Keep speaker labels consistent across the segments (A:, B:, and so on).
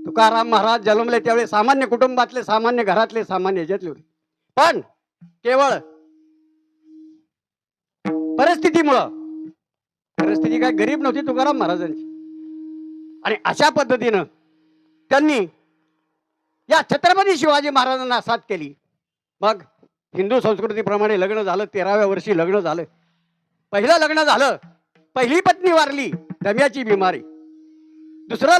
A: तुकाराम महाराज जन्मले त्यावेळी सामान्य कुटुंबातले, सामान्य घरातले, सामान्य ह्याच्यातले होते. पण केवळ परिस्थिती काय गरीब नव्हती तुकाराम महाराजांची. आणि अशा पद्धतीनं त्यांनी या छत्रपती शिवाजी महाराजांना साथ केली. मग हिंदू संस्कृतीप्रमाणे लग्न झालं. 13व्या वर्षी लग्न झालं. पहिलं लग्न झालं, पहिली पत्नी वारली, दम्याची बिमारी. दुसरं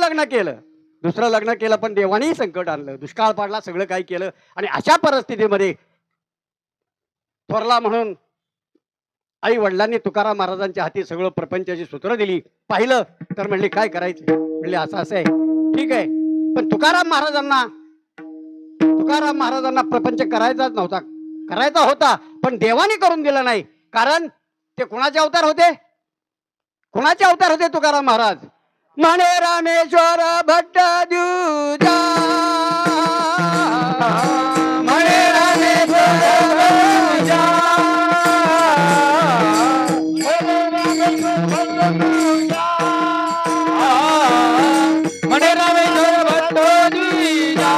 A: लग्न केलं पण देवानेही संकट आणलं, दुष्काळ पाडला, सगळं काही केलं. आणि अशा परिस्थितीमध्ये थोरला म्हणून आई वडिलांनी तुकाराम महाराजांच्या हाती सगळं प्रपंचाची सूत्र दिली. पाहिलं तर म्हणले काय करायचं, म्हणले असं असं आहे. ठीक आहे, पण तुकाराम महाराजांना प्रपंच करायचाच नव्हता, करायचा होता पण देवाने करून दिला नाही. कारण ते कोणाचे अवतार होते? तुकाराम महाराज म्हणे रामेश्वर भट्ट द्यूजा, म्हणे रामेश्वर द्यूजा, म्हणे रामेश्वर भट्ट द्यूजा.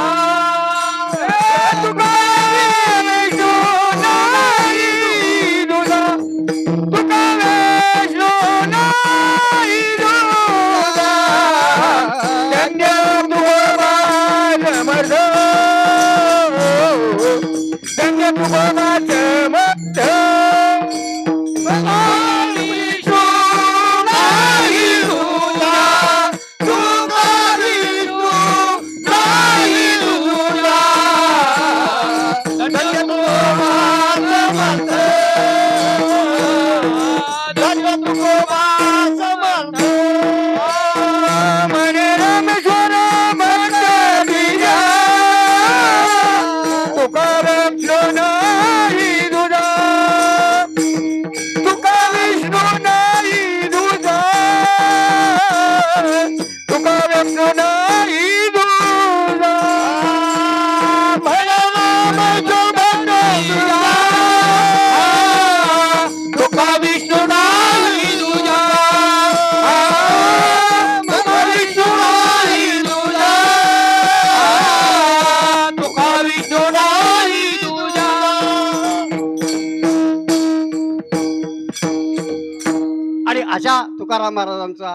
A: अशा तुकाराम महाराजांचा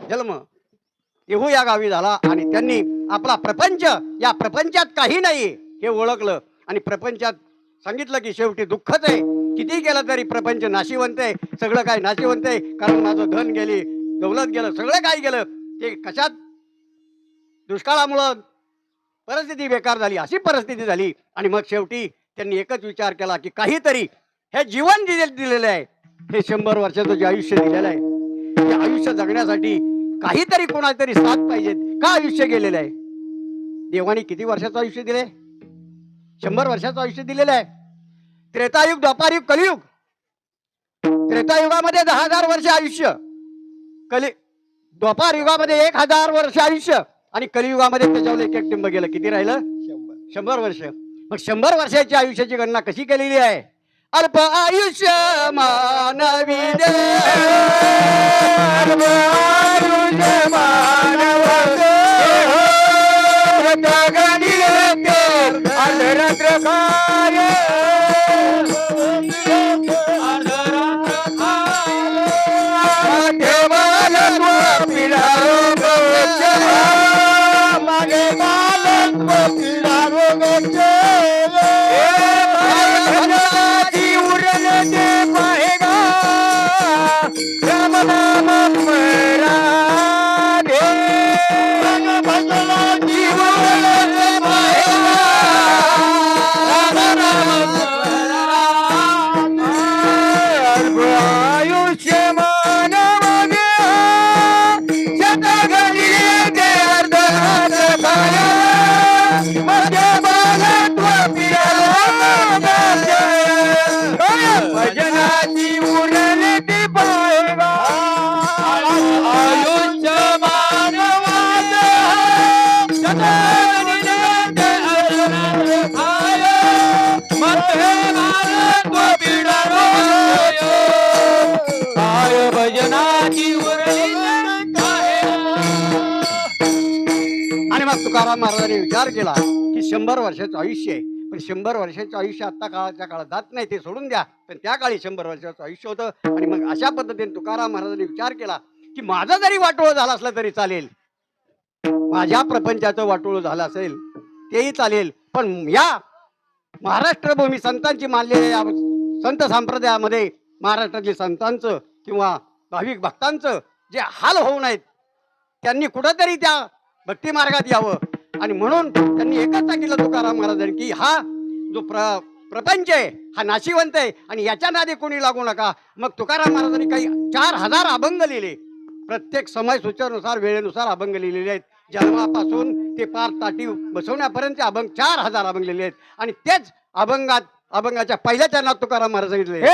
A: जन्म येहू या गावी झाला. आणि त्यांनी आपला प्रपंच, या प्रपंचात काही नाही हे ओळखलं. आणि प्रपंचात सांगितलं की शेवटी दुःखच आहे, किती केलं तरी प्रपंच नाशिवंत आहे, सगळं काय नाशिवंत आहे. कारण माझं धन गेली, दौलत गेलं, सगळं काय गेलं ते कशात? दुष्काळामुळं परिस्थिती बेकार झाली, अशी परिस्थिती झाली. आणि मग शेवटी त्यांनी एकच विचार केला की काहीतरी हे जीवन दिलेलं आहे, हे 100 वर्षाचं जे आयुष्य दिलेलं आहे, ते आयुष्य जगण्यासाठी काहीतरी कोणातरी साथ पाहिजे. का आयुष्य गेलेलं आहे? देवाने किती वर्षाचं आयुष्य दिले? 100 वर्षाचं आयुष्य दिलेलं आहे. त्रेतायुग, द्वापारयुग, कलियुग. त्रेतायुगामध्ये 10,000 वर्ष आयुष्य, द्वापार युगामध्ये 1,000 वर्ष आयुष्य, आणि कलियुगामध्ये त्याच्यावर एक टिंब गेलं. किती राहिलं? 100 वर्ष. मग 100 वर्षाच्या आयुष्याची गणना कशी केलेली आहे? अल्प आयुष्य मानवी दे, अल्प आयुष्य मानव दे, अर्धरात्र कार्य, मग तुकाराम महाराजांनी विचार केला की 100 वर्षाचं आयुष्य आहे, पण 100 वर्षाचं आयुष्य आता काळाच्या काळात जात नाही, ते सोडून द्या. पण त्या काळी 100 वर्षाचं आयुष्य होतं. आणि मग अशा पद्धतीने तुकाराम महाराजांनी विचार केला की माझं जरी वाटोळं झालं असलं तरी चालेल, माझ्या प्रपंचाचं वाटोळं झालं असेल तेही चालेल, पण या महाराष्ट्र भूमी संतांची मानलेल्या संत संप्रदायामध्ये महाराष्ट्रातील संतांचं किंवा भाविक भक्तांचं जे हाल होऊ नयेत, त्यांनी कुठंतरी त्या भक्ती मार्गात यावं. आणि म्हणून त्यांनी एकच सांगितलं तुकाराम महाराजांनी की हा जो प्रपंच आहे हा नाशिवंत आहे आणि याच्या नादी कोणी लागू नका. मग तुकाराम महाराजांनी काही 4000 अभंग लिहिले. प्रत्येक समय सूचनेनुसार वेळेनुसार अभंग लिहिलेले आहेत. जन्मापासून ते पार ताटी बसवण्यापर्यंत अभंग 4000 अभंग लिहिले आहेत. आणि तेच अभंगाच्या पहिल्या चरणात तुकाराम महाराज सांगितले,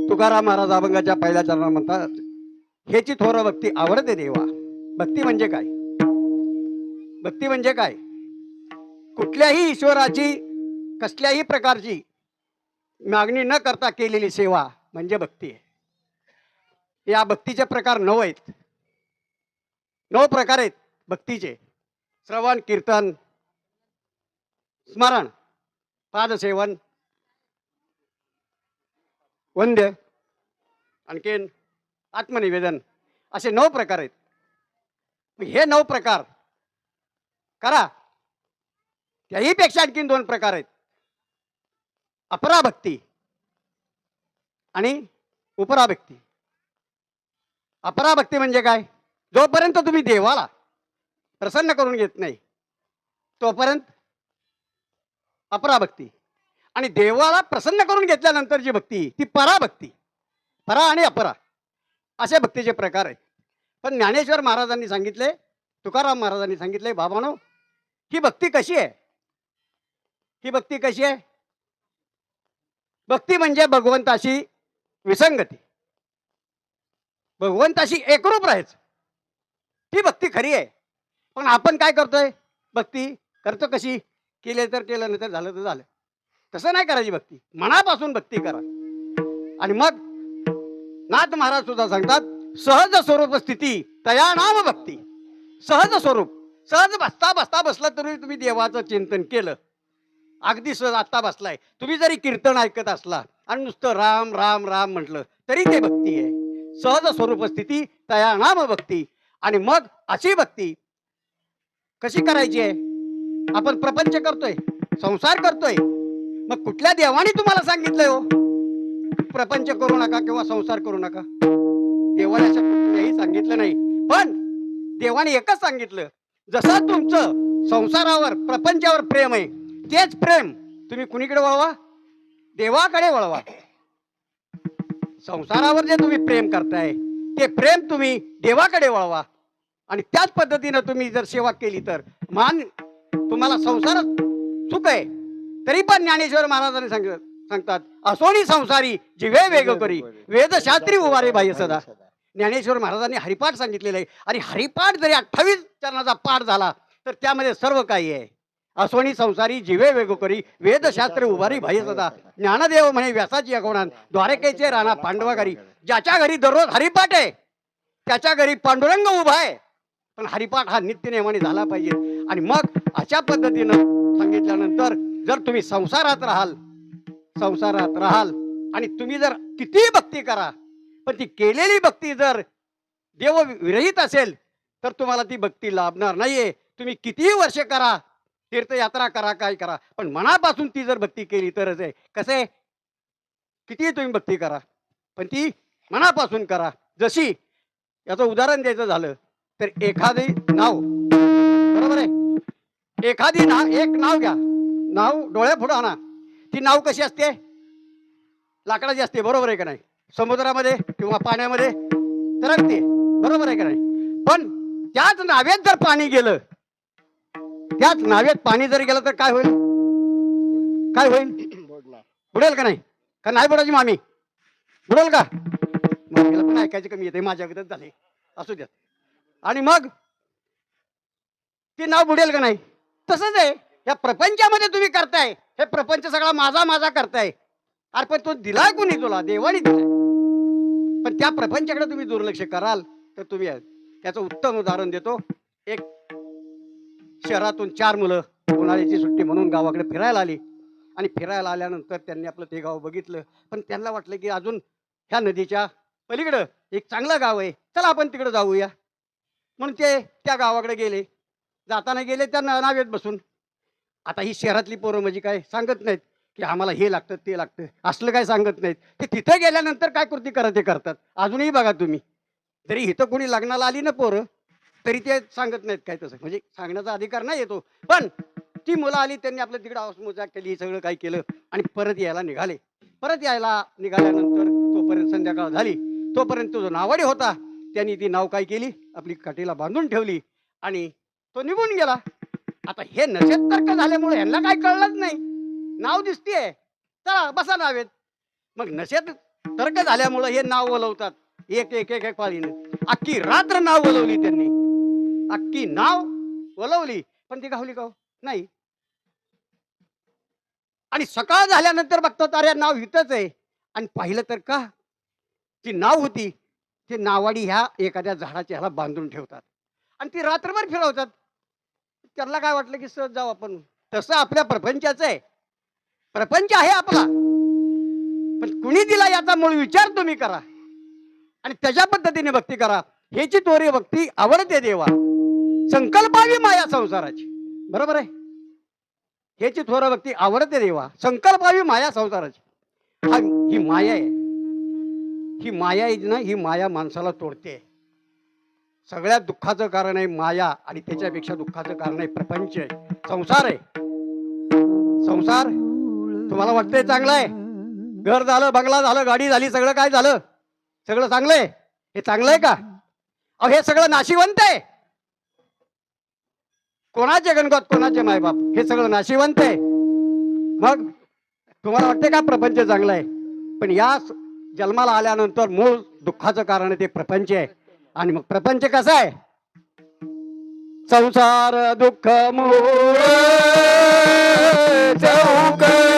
A: तुकाराम महाराज अभंगाच्या पहिल्या चरणात म्हणतात, हेची थोर भक्ती आवडते देवा. भक्ती म्हणजे काय? भक्ती म्हणजे काय? कुठल्याही ईश्वराची कसल्याही प्रकारची मागणी न करता केलेली सेवा म्हणजे भक्ती आहे. या भक्तीचे प्रकार 9 आहेत. 9 प्रकार आहेत भक्तीचे: श्रवण, कीर्तन, स्मरण, पादसेवन, वंद्य, आणखीन आत्मनिवेदन, असे 9 प्रकार आहेत. हे 9 प्रकार करा. त्याही पेक्षा आणखीन 2 प्रकार आहेत: अपराभक्ती आणि उपराभक्ती. अपराभक्ती म्हणजे काय? जोपर्यंत तुम्ही देवाला प्रसन्न करून घेत नाही तोपर्यंत अपराभक्ती. आणि देवाला प्रसन्न करून घेतल्यानंतर जी भक्ती ती पराभक्ती. परा आणि अपरा असे भक्तीचे प्रकार आहेत. पण ज्ञानेश्वर महाराजांनी सांगितले, तुकाराम महाराजांनी सांगितले, बाबांनो, ही भक्ती कशी आहे? ही भक्ती कशी आहे? भक्ती म्हणजे भगवंताशी विसंगती, भगवंताशी एकरूप राहायचं. ती भक्ती खरी आहे. पण आपण काय करतोय? भक्ती करतो कशी? केले तर केलं, नाही तर झालं तर झालं. तसं नाही करायची भक्ती. मनापासून भक्ती करा. आणि मग नाथ महाराज सुद्धा सांगतात, सहज स्वरूप स्थिती तया नाम भक्ती. सहज स्वरूप, सहज बसता बसता बसला तरी तुम्ही देवाचं चिंतन केलं, अगदी सहज आत्ता बसलाय, तुम्ही जरी कीर्तन ऐकत असला आणि नुसतं राम राम राम म्हटलं तरी ते भक्ती आहे. सहज स्वरूप स्थिती तया नाम भक्ती. आणि मग अशी भक्ती कशी करायची आहे? आपण प्रपंच करतोय, संसार करतोय, मग कुठल्या देवाने तुम्हाला सांगितलंय हो प्रपंच करू नका किंवा संसार करू नका? देवाने असं कुठल्याही सांगितलं नाही. पण देवाने एकच सांगितलं, जसं तुमचं संसारावर प्रपंचावर प्रेम आहे, तेच प्रेम तुम्ही कुणीकडे वळवा? देवाकडे वळवा. संसारावर जे तुम्ही प्रेम करताय ते प्रेम तुम्ही देवाकडे वळवा. आणि त्याच पद्धतीनं तुम्ही जर सेवा केली तर मान तुम्हाला संसार सुख आहे. तरी पण ज्ञानेश्वर महाराजांनी सांगतात, असोनी संसारी जीवे वेग करी, वेदशास्त्री उभारे बाह्य सदा. ज्ञानेश्वर महाराजांनी हरिपाठ सांगितलेलं आहे. आणि हरिपाठ जरी 28 चरणाचा पाठ झाला तर त्यामध्ये सर्व काही आहे. असोनी संसारी जीवे वेग करी, वेदशास्त्र उभारी बाह्य सदा. ज्ञानदेव म्हणे व्यासाची अगोणान, द्वारकेचे राणा पांडवाघरी. ज्याच्या घरी दररोज हरिपाठ आहे त्याच्या घरी पांडुरंग उभा आहे. पण हरिपाठ हा नित्य नेमाने झाला पाहिजे. आणि मग अशा पद्धतीनं सांगितल्यानंतर जर तुम्ही संसारात राहाल आणि तुम्ही जर किती भक्ती करा, पण ती केलेली भक्ती जर देव विरहित असेल तर तुम्हाला ती भक्ती लाभणार नाहीये. तुम्ही कितीही वर्ष करा, तीर्थयात्रा करा, काय करा, पण मनापासून ती जर भक्ती केली तरच आहे. कसे किती तुम्ही भक्ती करा, पण ती मनापासून करा. जशी याचं उदाहरण द्यायचं झालं तर एखादी नाव, बरोबर आहे, एक नाव घ्या, नाव डोळ्या पुढे आणा. ती नाव कशी असते? लाकडाची असते, बरोबर आहे का नाही? समुद्रामध्ये किंवा पाण्यामध्ये तरंगते, बरोबर आहे का नाही? पण त्याच नावेत जर पाणी गेलं, त्याच नावेत पाणी जर गेलं तर काय होईल? काय होईल? बुडेल का नाही? का नाही बुडायची मामी? बुडेल का? मामीला पण ऐकायचं कमी येते, माझ्याकडे झाले, असू द्या. आणि मग ती नाव बुडेल का नाही? तसंच आहे या प्रपंचामध्ये तुम्ही करताय, हे प्रपंच सगळा माझा माझा करताय. अरे पण तो दिलाय कोणी? तुला देवाने दिलाय. पण त्या प्रपंचाकडे तुम्ही दुर्लक्ष कराल तर तुम्ही, त्याचं उत्तम उदाहरण देतो. एक शहरातून 4 मुलं उन्हाळ्याची सुट्टी म्हणून गावाकडे फिरायला आली. आणि फिरायला आल्यानंतर त्यांनी आपलं ते गाव बघितलं. पण त्यांना वाटलं की अजून ह्या नदीच्या पलीकडं एक चांगलं गाव आहे, चला आपण तिकडे जाऊया. म्हणून ते त्या गावाकडे गेले. जाताना गेले त्या नावेत बसून. आता ही शहरातली पोरं म्हणजे काय सांगत नाहीत की आम्हाला हे लागतं ते लागतं, असलं काय सांगत नाहीत. ते तिथे गेल्यानंतर काय कृती करा ते करतात. अजूनही बघा तुम्ही, तरी इथं कोणी लग्नाला आली ना पोरं, तरी ते सांगत नाहीत काय तसं, म्हणजे सांगण्याचा अधिकार नाही येतो. पण ती मुलं आली, त्यांनी आपलं तिकडं आवाज केली, सगळं काही केलं आणि परत यायला निघाले. परत यायला निघाल्यानंतर तोपर्यंत संध्याकाळ झाली. तोपर्यंत जो नावाडी होता त्यांनी ती नाव काय केली, आपली काठीला बांधून ठेवली आणि तो निघून गेला. आता हे नशेत तर्क झाल्यामुळे यांना काय कळलंच नाही. नाव दिसतीये, चला बसा नावेत. मग नशेत तर्क झाल्यामुळे हे नाव वलवतात, एक एक एक एक पाळीने. अख्खी रात्र नाव वलवली त्यांनी, अख्खी नाव वलवली, पण ती गावली गाव नाही. आणि सकाळ झाल्यानंतर बघतात अरे नाव इथंच आहे. आणि पाहिलं तर का ती नाव होती, ती नावाडी ह्या एखाद्या झाडाच्या ह्याला बांधून ठेवतात आणि ती रात्रभर फिरवतात. त्यांना काय वाटलं की सहज जाऊ आपण. तसं आपल्या प्रपंचाचं आहे, प्रपंच आहे आपला, पण कुणी दिला याचा मूळ विचार तुम्ही करा आणि त्याच्या पद्धतीने भक्ती करा. ह्याची तोरी भक्ती आवडते देवा, संकल्पावी माया संसाराची, बरोबर आहे? ह्याची थोर भक्ती आवडते देवा, संकल्पावी माया संसाराची. ही माया आहे, ही माया आहे ना, ही माया माणसाला तोडते. सगळ्यात दुःखाचं कारण आहे माया आणि त्याच्यापेक्षा दुःखाचं कारण आहे प्रपंच आहे, संसार आहे. संसार तुम्हाला वाटतंय चांगलं आहे, घर झालं, बंगला झालं, गाडी झाली, सगळं काय झालं, सगळं चांगलं आहे. हे चांगलं आहे का? अहो हे सगळं नाशिवंत आहे. कोणाचे गणगोत, कोणाचे मायबाप, हे सगळं नाशिवंत आहे. मग तुम्हाला वाटते का प्रपंच चांगला आहे? पण या जन्माला आल्यानंतर मूळ दुःखाचं कारण ते प्रपंच आहे. आणि मग प्रपंच कसा आहे? संसार दुःख मूळ चौकडी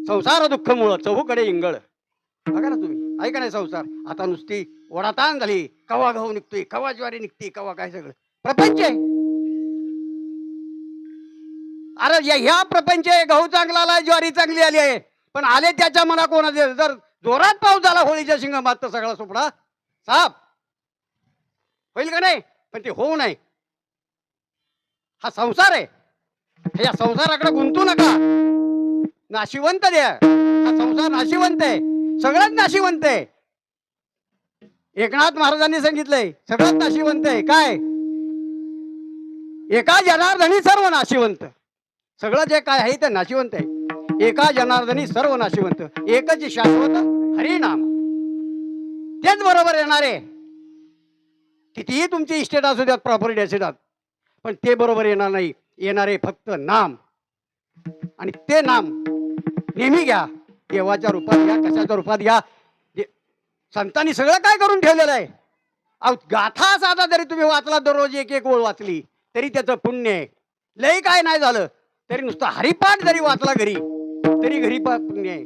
A: संसार दुःख मुळ चहूकडे इंगळ. बघा ना तुम्ही, ऐका नाही संसार आता नुसती ओढाताण झाली. कवा गहू निघतोय, कवा ज्वारी निघते, कवा काय सगळं प्रपंच आहे. अरे ह्या प्रपंच आहे. गहू चांगला आलाय, ज्वारी चांगली आली आहे, पण आले त्याच्या मना कोणाचे. जर जोरात पाऊस झाला होळीच्या शिंगामात तर सगळा सुपडा साप होईल का नाही? पण ते होऊ नये. हा संसार आहे. या संसाराकडे गुंतू नका. नाशिवंत द्या. हा संसार नाशिवंत आहे. सगळंच नाशिवंत आहे. एकनाथ महाराजांनी सांगितलंय सगळंच नाशिवंत आहे. काय? एका जनार्दनी सर्व नाशिवंत. सगळं जे काय आहे ते नाशिवंत आहे. एका जनार्दनी सर्व नाशिवंत. एकच शाश्वत हरिनाम. तेच बरोबर येणारे. कितीही तुमची इस्टेट असू द्यात, प्रॉपर्टी असू द्यात, पण ते बरोबर येणार नाही. येणारे फक्त नाम. आणि ते नाम नेहमी घ्या. देवाच्या रूपात घ्या, कशाच्या रूपात घ्या. संतांनी सगळं काय करून ठेवलेलं आहे. गाथा साधा जरी तुम्ही वाचला, दररोज एक एक ओळ वाचली तरी त्याचं पुण्य आहे. लई काय नाही झालं तरी नुसतं हरिपाठ जरी वाचला घरी तरी घरी पुण्य आहे.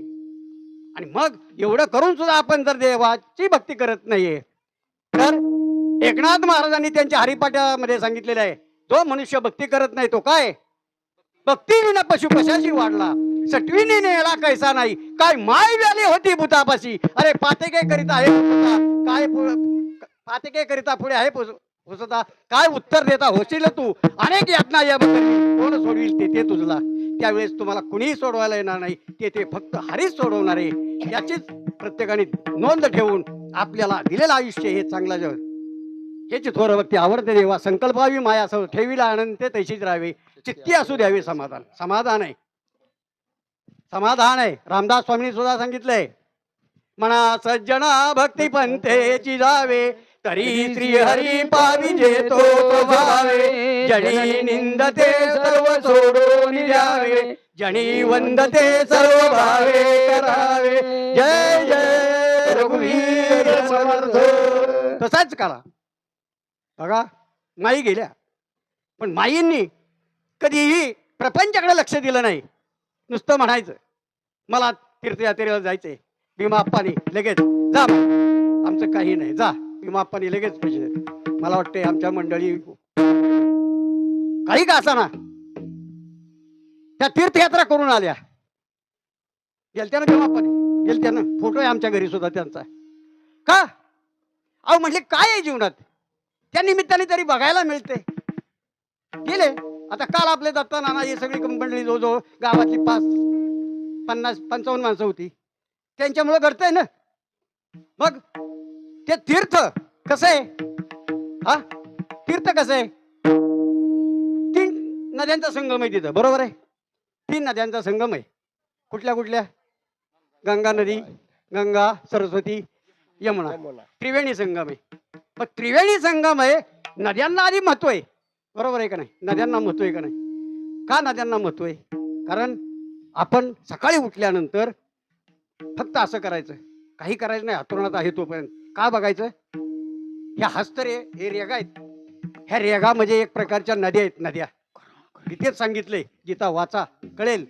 A: आणि मग एवढं करून सुद्धा आपण जर देवाची भक्ती करत नाहीये तर एकनाथ महाराजांनी त्यांच्या हरिपाठामध्ये सांगितलेलं आहे, जो मनुष्य भक्ती करत नाही तो काय? भक्तीने पशु कशाशी वाढला, सटवीने नेला कैसा नाही, काय माय व्याली होती भूतापाशी. अरे पाते काय करीता आहे काय पाते काय करीता पुढे आहे पुसता, काय उत्तर देता होशील तू. अनेक यातना याबद्दल कोण सोडविल ते तुझला. त्यावेळेस तुम्हाला कुणीही सोडवायला येणार नाही. ते फक्त हरीच सोडवणार आहे. याचीच प्रत्येकाने नोंद ठेवून आपल्याला दिलेलं आयुष्य हे चांगलं जग हेची थोर भक्ती आवडते देवा. संकल्पावी माया असो ठेवीला आनंद ते तैशीच राहावे. चित्ती असू द्यावे समाधान. समाधान आहे, समाधान आहे. रामदास स्वामींनी सुद्धा सांगितलंय, म्हणा सज्जना भक्ती पंथेची जावे, तरी श्री हरी पाविजे तो भावे. जणी निंदते सर्व सोडून द्यावे, जणी वंदते सर्व भावे करावे. जय जय रघुवीर समर्थ. तसाच करा. बघा माई गेल्या, पण माईंनी कधीही प्रपंचाकडे लक्ष दिलं नाही. नुसतं म्हणायचं मला तीर्थयात्रेला जायचंय, भीमाप्पानी लगेच जा, आमचं काही नाही, जा भीमाप्पानी लगेच पैसे. मला वाटतंय आमच्या मंडळी काही का असाना त्या तीर्थयात्रा करून आल्या. गेलत्या ना भीमाप्पानी, गेलत्या ना. फोटो आहे आमच्या घरी सुद्धा त्यांचा. का? अहो म्हटले काय आहे जीवनात त्या निमित्ताने तरी बघायला मिळते. गेले. आता काल आपले दत्ता नाना ही सगळी मंडळी जवळजवळ गावातली 50-55 माणसं होती. त्यांच्यामुळे घडतंय ना. मग ते तीर्थ कसं आहे? हा तीर्थ कसं आहे? 3 नद्यांचा संगम आहे तिथं, बरोबर आहे. 3 नद्यांचा संगम आहे. कुठल्या कुठल्या? गंगा नदी, गंगा, सरस्वती, यमुना. त्रिवेणी संगम आहे. मग त्रिवेणी संगम आहे. नद्यांना आधी महत्व आहे, बरोबर आहे का नाही? नद्यांना महत्व आहे का नाही? का नद्यांना महत्व आहे? कारण आपण सकाळी उठल्यानंतर फक्त असं करायचं, काही करायचं नाही. हातरुणात आहे तोपर्यंत का बघायचं? ह्या हस्तरे हे रेगा आहेत. ह्या रेगा म्हणजे एक प्रकारच्या नद्या आहेत. नद्या इथेच सांगितले, गीता वाचा कळेल.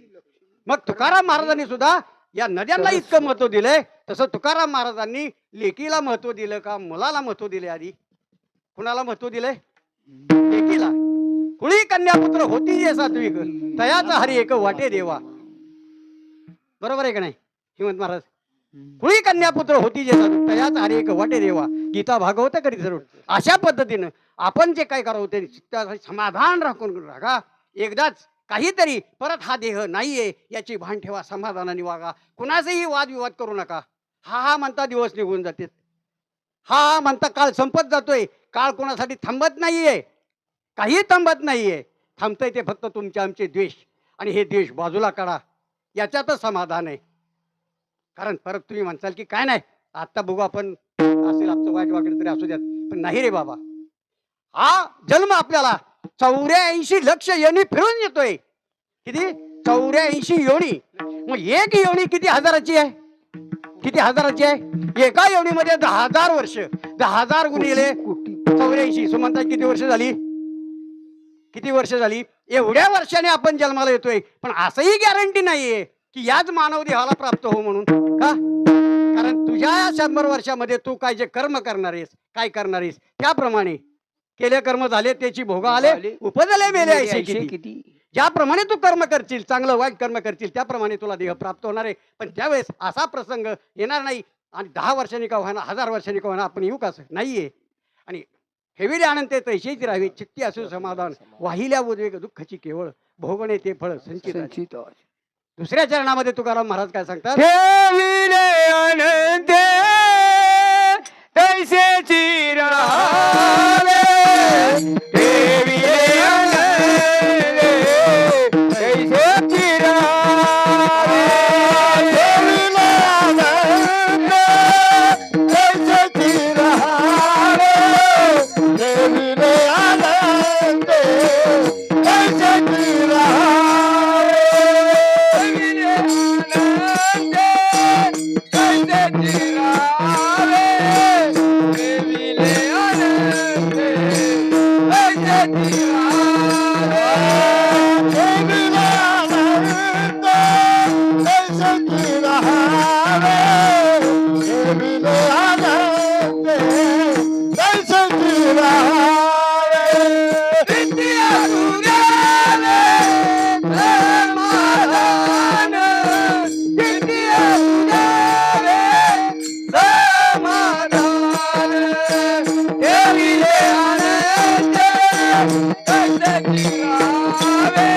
A: मग तुकाराम महाराजांनी सुद्धा या नद्यांना इतकं महत्व दिलंय. तसं तुकाराम महाराजांनी लेकीला महत्व दिलं का मुलाला महत्व दिले? आधी कुणाला महत्व दिलंय? लेकीला. कुळी कन्यापुत्र होती जे सात्विक, तयाचा हरी एक वाटे देवा. बरोबर आहे का नाही हिमंत महाराज? कुळी कन्यापुत्र होती जे सात्विक, तयाचा हरी एक वाटे देवा. गीता भागवत करी सर्व. अशा पद्धतीनं आपण जे काय करावं ते समाधान राखून राहा. एकदाच काहीतरी परत हा देह नाहीये याची भान ठेवा, समाधानाने वागा, कुणाचाही वादविवाद करू नका. हा म्हणता दिवस निघून जाते, हा म्हणता काळ संपत जातोय. काळ कोणासाठी थांबत नाहीये, काही थांबत नाहीये. थांबतंय ते फक्त तुमचे आमचे द्वेष, आणि हे द्वेष बाजूला काढा, याच्यातच समाधान आहे. कारण परत तुम्ही म्हणसाल की काय नाही आता बघू आपण, असेल आमचं वाईट वागणं तरी असू द्यात. पण नाही रे बाबा, हा जन्म आपल्याला 84 लक्ष योनी फिरून येतोय. किती? 84 योनी. मग एक योनी किती हजाराची आहे? किती हजाराची आहे? एका योनीमध्ये 10,000 वर्ष. 10,000 गुणिले 84 सुमंता किती वर्ष झाली? किती वर्ष झाली? एवढ्या वर्षाने आपण जन्माला येतोय. पण असंही गॅरंटी नाहीये की याच मानव देहाला प्राप्त हो म्हणून. का? कारण तुझ्या 100 वर्षामध्ये तू काय जे कर्म करणार आहेस, काय करणार आहेस, त्याप्रमाणे केले कर्म झाले, त्याची भोग आले, उपजले मेले ऐसे किती. ज्याप्रमाणे तू कर्म करशील, चांगलं वाईट कर्म करशील, त्याप्रमाणे तुला देह प्राप्त होणार आहे. पण त्यावेळेस असा प्रसंग येणार नाही आणि 10 वर्षांनी का होईना, 1000 वर्षांनी का होईना आपण येऊ कसं नाहीये. आणि हेविले आनंद ते तैसेच राहावे, चित्ती असू समाधान, वाहिल्या उद्वेग दुःखाची केवळ, भोगणे ते फळ संचित. दुसऱ्या चरणामध्ये तुकाराम महाराज काय सांगतात?
B: ठेविले आनंद तैसेची राहावे, ठेविले आनंद तैसेची राहावे, ठेविले आनंद तैसेची राहावे, ठेविले आनंद तैसेची राहावे, ठेविले आनंद तैसेची राहावे, ठेविले आनंद तैसेची राहावे, ठेविले आनंद तैसेची राहावे, ठेविले आनंद तैसेची राहावे. विद्या तुझ्याने समाधान, विद्या तुझ्याने समाधान, ठेविले आनंद तैसेची राहावे,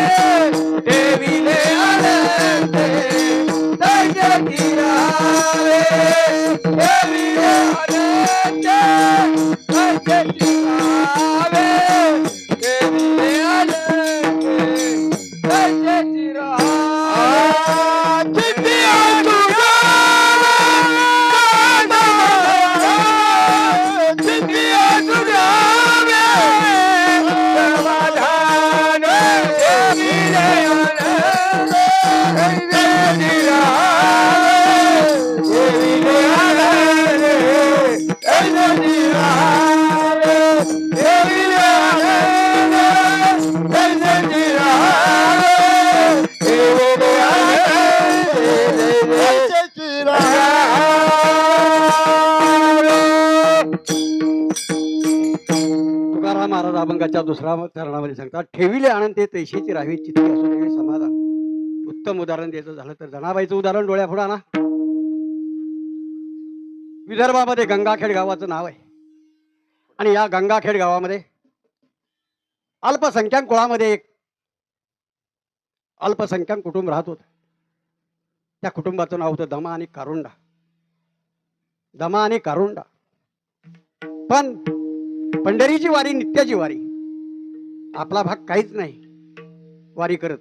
B: ठेविले आनंद तैसेची राहावे, ठेविले आनंद तैसेची राहावे, ठेविले आनंद तैसेची राहावे. चित्तिया तुझ्याने समाधान, चित्तिया तुझ्याने समाधान, ठेविले आनंद तैसेची राहावे, ठेविले आनंद तैसेची राहावे, ठेविले आनंद तैसेची राहावे, ठेविले आनंद तैसेची राहावे.
A: तुकाराम महाराज अभंगाच्या दुसऱ्या चरणामध्ये सांगतात, ठेविले आनंद ते तैसेची राहावी, चित्ती असू देवी समाधान. उत्तम उदाहरण द्यायचं झालं तर जनाबाईचं उदाहरण डोळ्यापुढे आणा. विदर्भामध्ये गंगाखेड गावाचं नाव आहे, आणि या गंगाखेड गावामध्ये अल्पसंख्याक कुळामध्ये एक अल्पसंख्याक कुटुंब राहत होतं. त्या कुटुंबाचं नाव होतं दमा आणि कारुंडा. दमा आणि कारुंडा. पण पंढरीची वारी, नित्याची वारी, आपला भाग काहीच नाही वारी करत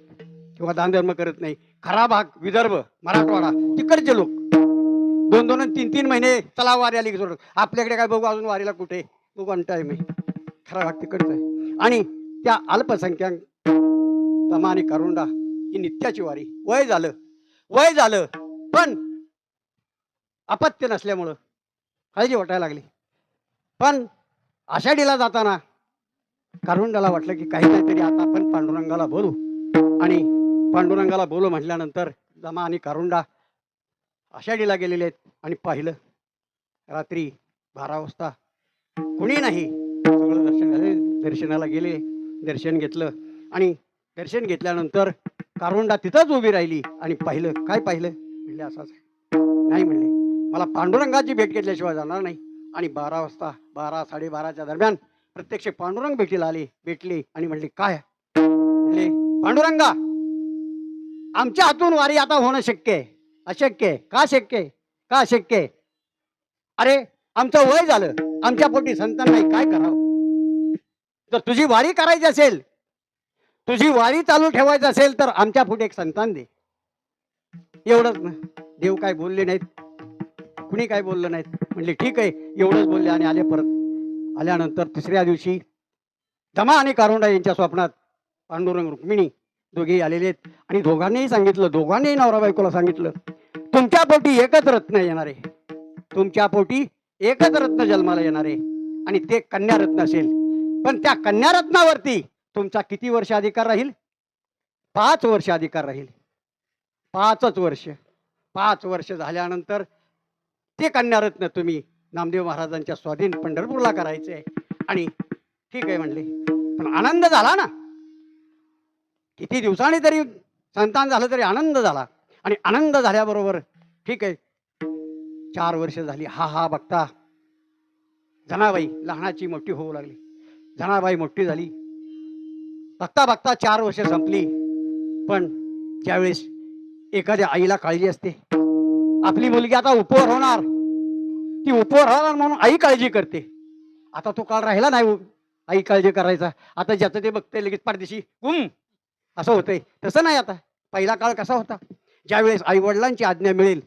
A: किंवा दानधर्म करत नाही. खरा भाग विदर्भ, मराठवाडा, तिकडचे लोक 2-2 आणि 3-3 महिने चला वारी आली की सोडत. आपल्याकडे काय बघू अजून वारीला कुठे बघू अन टाइम आहे. खरा भाग तिकडचा आहे. आणि त्या अल्पसंख्याक दमा आणि कारुंडा ही नित्याची वारी. वय झालं पण अपत्य नसल्यामुळं काळजी वाटायला लागली. पण आषाढीला जाताना कारुंडाला वाटलं की काहीतरी आता आपण पांडुरंगाला बोलू. आणि पांडुरंगाला बोलू म्हटल्यानंतर दमा आणि कारुंडा आषाढीला गेलेले आहेत. आणि पाहिलं रात्री 12 वाजता कुणी नाही. सगळं दर्शनाला गेले. दर्शन घेतलं. आणि दर्शन घेतल्यानंतर कारुंडा तिथंच उभी राहिली आणि पाहिलं. काय पाहिलं म्हणले, असंच नाही म्हणले, मला पांडुरंगाची भेट घेतल्याशिवाय जाणार नाही. आणि 12 वाजता 12-12:30च्या दरम्यान प्रत्यक्ष पांडुरंग भेटीला आले, भेटले आणि म्हणले, काय म्हणले, पांडुरंगा, आमच्या हातून वारी आता होणं शक्य आहे, अशक्य आहे. का शक्य आहे, का अशक्य आहे? अरे आमचं वय झालं, आमच्या पोटी संतान नाही, काय करावं? तर तुझी वारी करायची असेल, तुझी वारी चालू ठेवायची असेल तर आमच्या पोटी एक संतान दे. एवढंच ना. देव काय बोलले नाहीत, कुणी काय बोललं नाहीत. म्हणले ठीक आहे, एवढंच बोलले आणि आले परत. आल्यानंतर तिसऱ्या दिवशी दमा आणि कारुंडा यांच्या स्वप्नात पांडुरंग रुक्मिणी दोघेही आलेले आहेत. आणि दोघांनीही सांगितलं, दोघांनीही नवरा बायकोला सांगितलं, तुमच्या पोटी एकच रत्न येणार आहे, तुमच्या पोटी एकच रत्न जन्माला येणार आहे आणि ते कन्यारत्न असेल. पण त्या कन्यारत्नावरती तुमचा किती वर्ष अधिकार राहील? 5 वर्ष अधिकार राहील. 5च वर्ष. 5 वर्ष झाल्यानंतर ते कन्यारत्न तुम्ही नामदेव महाराजांच्या स्वाधीन पंढरपूरला करायचे आहे. आणि ठीक आहे म्हणले. पण आनंद झाला ना, किती दिवसांनी तरी संतान झालं तरी आनंद झाला. आणि आनंद झाल्याबरोबर ठीक आहे, 4 वर्ष झाली. हा बघता जनाबाई लहानाची मोठी होऊ लागली. जनाबाई मोठी झाली. बघता बघता 4 वर्ष संपली. पण ज्यावेळेस एखाद्या आईला काळजी असते, आपली मुलगी आता उपवर होणार, ती उपवर होणार म्हणून आई काळजी करते. आता तो काळ राहिला नाही आई काळजी करायचा. आता ज्याचं ते बघते लगेच परदेशी असं होतंय. तसं नाही. आता पहिला काळ कसा होता, ज्यावेळेस आई वडिलांची आज्ञा मिळेल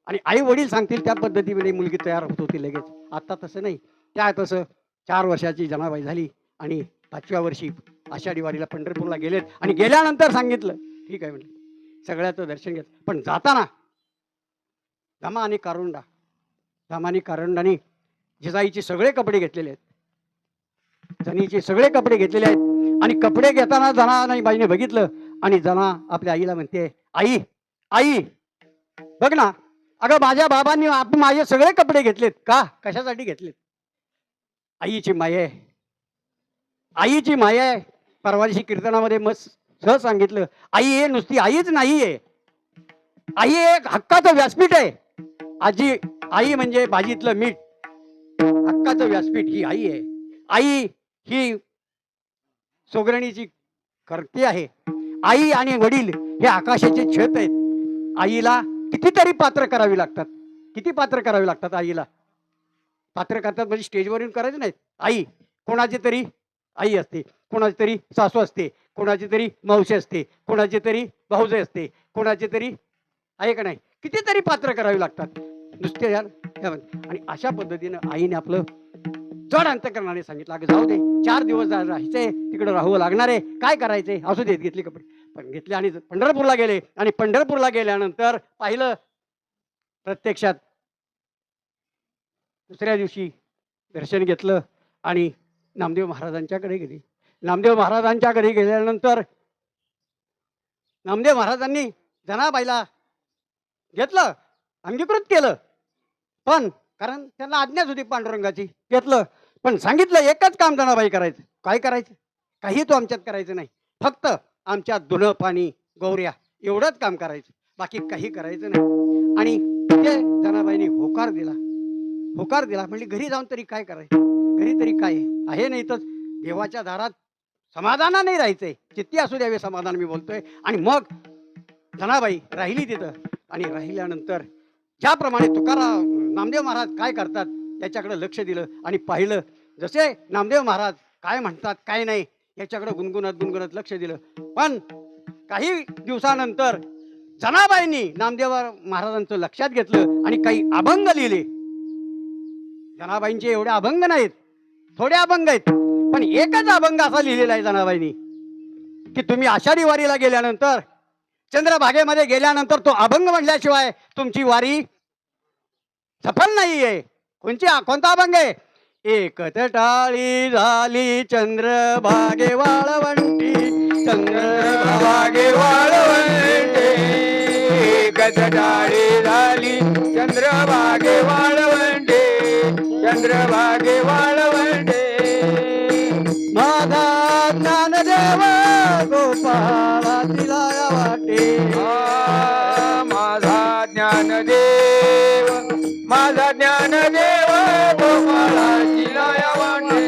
A: आणि आई वडील सांगतील त्या पद्धतीने मुलगी तयार होत होती लगेच. आता तसं नाही. त्या तसं 4 वर्षाची जनाबाई झाली आणि 5व्या वर्षी आषाढी वारीला पंढरपूरला गेलेत. आणि गेल्यानंतर सांगितलं ठीक आहे म्हणले, सगळ्याचं दर्शन घेतलं. पण जाताना दमा आणि कारुंडाने जिजाईचे सगळे कपडे घेतलेले आहेत, जनीचे सगळे कपडे घेतलेले आहेत. आणि कपडे घेताना जनाबाईने बघितलं आणि जना आपल्या आईला म्हणते, आई आई बघ ना, अगं माझ्या बाबांनी माझे सगळे कपडे घेतलेत. का, कशासाठी घेतलेत? आईची माया आहे, आईची माया आहे. परवा दिवशी कीर्तनामध्ये मस्त सहज सांगितलं, आई हे नुसती आईच नाही आहे, आई एक हक्काचं व्यासपीठ आहे. आई म्हणजे भाजीतलं मीठ, हक्काचं व्यासपीठ ही आई आहे. आई ही सोगरणीची करते आहे. आई आणि वडील हे आकाशाचे छत आहेत. आईला कितीतरी पात्र करावी लागतात. किती पात्र करावी लागतात आईला? पात्र करतात म्हणजे स्टेजवरून करायचं नाहीत. आई कोणाची तरी आई असते, कोणाची तरी सासू असते, कोणाची तरी मावशी असते, कोणाची तरी भाऊजाई असते, कोणाची तरी आहे का नाही, कितीतरी पात्र करावी लागतात नुसते यार. आणि अशा पद्धतीनं आईने आपलं जड अंतकरणाने सांगितलं, अगं जाऊ दे, 4 दिवस राहायचंय, तिकडे राहावं लागणार आहे, काय करायचंय, असू देत. घेतले कपडे, पण घेतले आणि पंढरपूरला गेले. आणि पंढरपूरला गेल्यानंतर पाहिलं, प्रत्यक्षात दुसऱ्या दिवशी दर्शन घेतलं आणि नामदेव महाराजांच्याकडे गेले. नामदेव महाराजांच्याकडे गेल्यानंतर नामदेव महाराजांनी जनाबाईला घेतलं, अंगीकृत केलं. पण कारण त्यांना आज्ञाच होती पांडुरंगाची. घेतलं, पण सांगितलं एकच काम जनाबाई करायचं. काय करायचं? काही तो आमच्यात करायचं नाही, फक्त आमच्यात धुणं पाणी गौऱ्या एवढंच काम करायचं, बाकी काही करायचं नाही. आणि ते जनाबाईंनी होकार दिला. होकार दिला म्हणजे घरी जाऊन तरी काय करायचं, घरी तरी काय आहे नाही तर देवाच्या दारात समाधानाने राहायचंय. चित्ती असू द्यावे समाधान, मी बोलतोय. आणि मग जनाबाई राहिली तिथं. आणि राहिल्यानंतर ज्याप्रमाणे नामदेव महाराज काय करतात त्याच्याकडे लक्ष दिलं आणि पाहिलं, जसे नामदेव महाराज काय म्हणतात काय नाही याच्याकडे गुणगुणत लक्ष दिलं. पण काही दिवसानंतर जनाबाईंनी नामदेव महाराजांचं लक्षात घेतलं आणि काही अभंग लिहिले. जनाबाईंचे एवढे अभंग नाहीत, थोडे अभंग आहेत, पण एकच अभंग असा लिहिलेला आहे जनाबाईंनी की तुम्ही आषाढी वारीला गेल्यानंतर, चंद्रभागेमध्ये गेल्यानंतर तो अभंग म्हणल्याशिवाय तुमची वारी सफल नाहीये. कोणता अभंग आहे? एकच टाळी झाली चंद्रभागे वाळवंटी,
B: चंद्रभागे वाळवंटे, एकच टाळी झाली चंद्रभागे वाळवंटे, चंद्रभागे वाळवंटे.
A: माझा ज्ञान गोपाळा तिला या वाटे
B: माझा ज्ञानदेव माझा ज्ञानदेव गोपाळाची लाया वाटे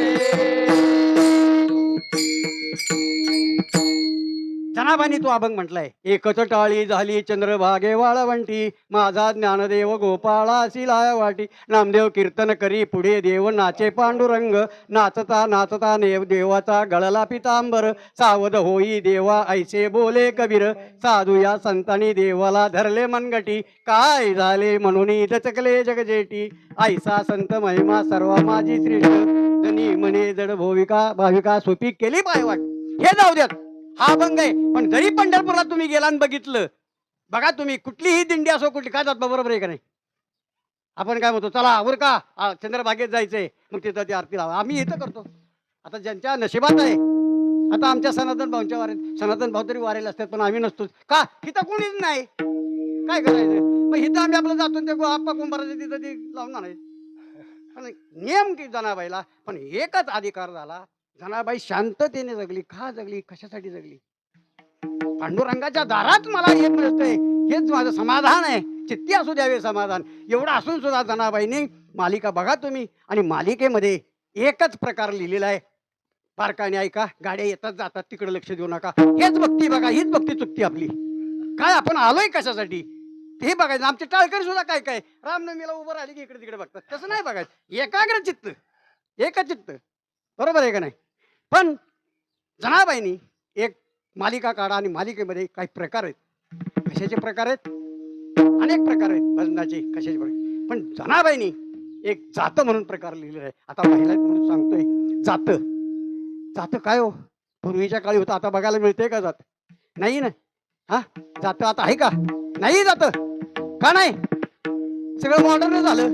A: जनाबानी तो अभंग म्हटलाय. एकच टाळी झाली चंद्रभागे वाळवंटी माझा ज्ञानदेव गोपाळा शिलाया वाटी. नामदेव कीर्तन करी पुढे देव नाचे पांडुरंग नाचता नाचता देवाचा गळला पितांबर सावध होई देवा ऐसे बोले कबीर साधू या संतांनी देवाला धरले मनगटी काय झाले म्हणून दचकले जगजेटी ऐसा संत महिमा सर्व माझी श्रेष्ठ जनी म्हणे जड भोविका भाविका सोपी केली पायवाट. हे जाऊ द्यात हा अभंग आहे. पण जरी पंढरपूरला तुम्ही गेला आणि बघितलं बघा तुम्ही कुठलीही दिंडी असो कुठली काय जात बरोबर आहे का नाही. आपण काय म्हणतो चला वर का चंद्रभागेत जायचंय मग तिथं ती आरती लावा आम्ही इथं करतो. आता ज्यांच्या नशिबात आहे आता आमच्या सनातन भाऊंच्या वाऱ्यात सनातन भाऊ तरी वारेला असतात पण आम्ही नसतोच का इथं कोणीच नाही काय करायचं मग इथं आम्ही आपलं जातो ते आप्पा कुंभाराचे तिथं ती लावून आणायचं. नियम की जनाबाईला पण एकच अधिकार झाला जनाबाई शांततेने जगली. का जगली कशासाठी जगली. पांडुरंगाच्या दारात मला हे मिळतंय हेच माझं समाधान आहे. चित्ती असू द्यावे समाधान एवढं असून सुद्धा जनाबाईने मालिका बघा तुम्ही आणि मालिकेमध्ये एकच प्रकार लिहिलेला आहे. बारकाने ऐका गाड्या येतात जातात तिकडे लक्ष देऊ नका हेच भक्ती बघा हीच भक्ती चुकती आपली. काय आपण आलोय कशासाठी हे बघायचं. आमचे टाळकरी सुद्धा काय काय रामनवमीला उभं राहिले की इकडे तिकडे बघतात तसं नाही बघायचं. एकाग्र चित्त एकचित्त बरोबर आहे का नाही. पण जनाबाईंनी एक मालिका काढा आणि मालिकेमध्ये काही प्रकार आहेत. कशाचे प्रकार आहेत अनेक प्रकार आहेत भजनाचे कशाचे प्रकार. पण जनाबाईंनी एक जात म्हणून प्रकार लिहिलेला आहे. आता महिला म्हणून सांगतोय जात जात काय हो पूर्वीच्या काळी होतं आता बघायला मिळते का जात नाही ना. हा जात आता आहे का नाही जात का नाही सगळं मॉडर्न झालं.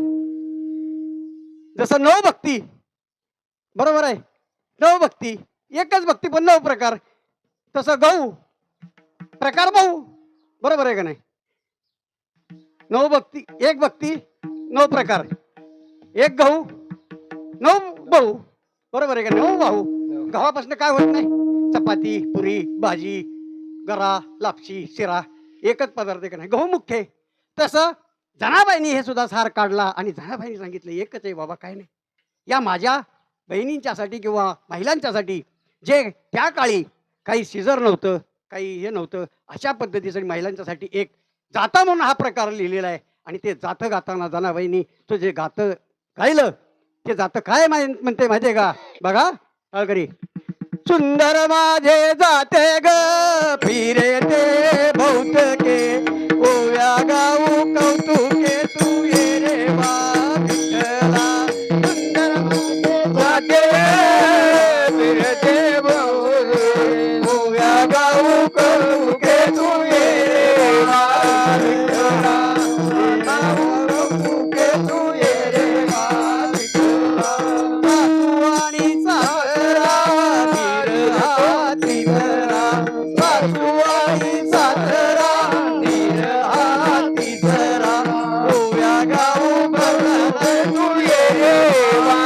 A: जसं नऊ भक्ती बरोबर आहे नऊ भक्ती एकच भक्ती पण नऊ प्रकार तसं गहू प्रकार बहु बरोबर आहे का नाही. नऊ भक्ती एक भक्ती नऊ प्रकार एक गहू नऊ बहु बरोबर आहे का नऊ भाऊ. गव्हापासून काय होत नाही चपाती पुरी भाजी गरा लापशी शिरा एकच पदार्थ आहे का नाही गहू मुख्य आहे. तसं जनाबाईंनी हे सुद्धा सार काढला आणि जनाबाईंनी सांगितलं एकच आहे बाबा काय नाही या माझ्या बहिणींच्यासाठी किंवा महिलांच्यासाठी जे त्या काळी काही सिजर नव्हतं काही हे नव्हतं अशा पद्धतीसाठी महिलांच्यासाठी एक जाता म्हणून हा प्रकार लिहिलेला आहे. आणि ते जातं गाताना जनाबाईंनी तो जे गातं गायलं ते जातं काय म्हणते माहिती आहे का बघा करी. सुंदर माझे जाते ग फिरे ते भौतके ओव्या गाऊ कौतुके तू ये रे वा विठ्ठला. सुंदर माझे जाते फिरते ओव्या गाऊ कौतुके तू ये रे वा विठ्ठला. कौतुके तू ये रे वा विठ्ठला. सासू आणि सासरा धीर हाती धरा सासू आणि सासरा धीर हाती धरा ओव्या गाऊ कौतुके तू ये रे वा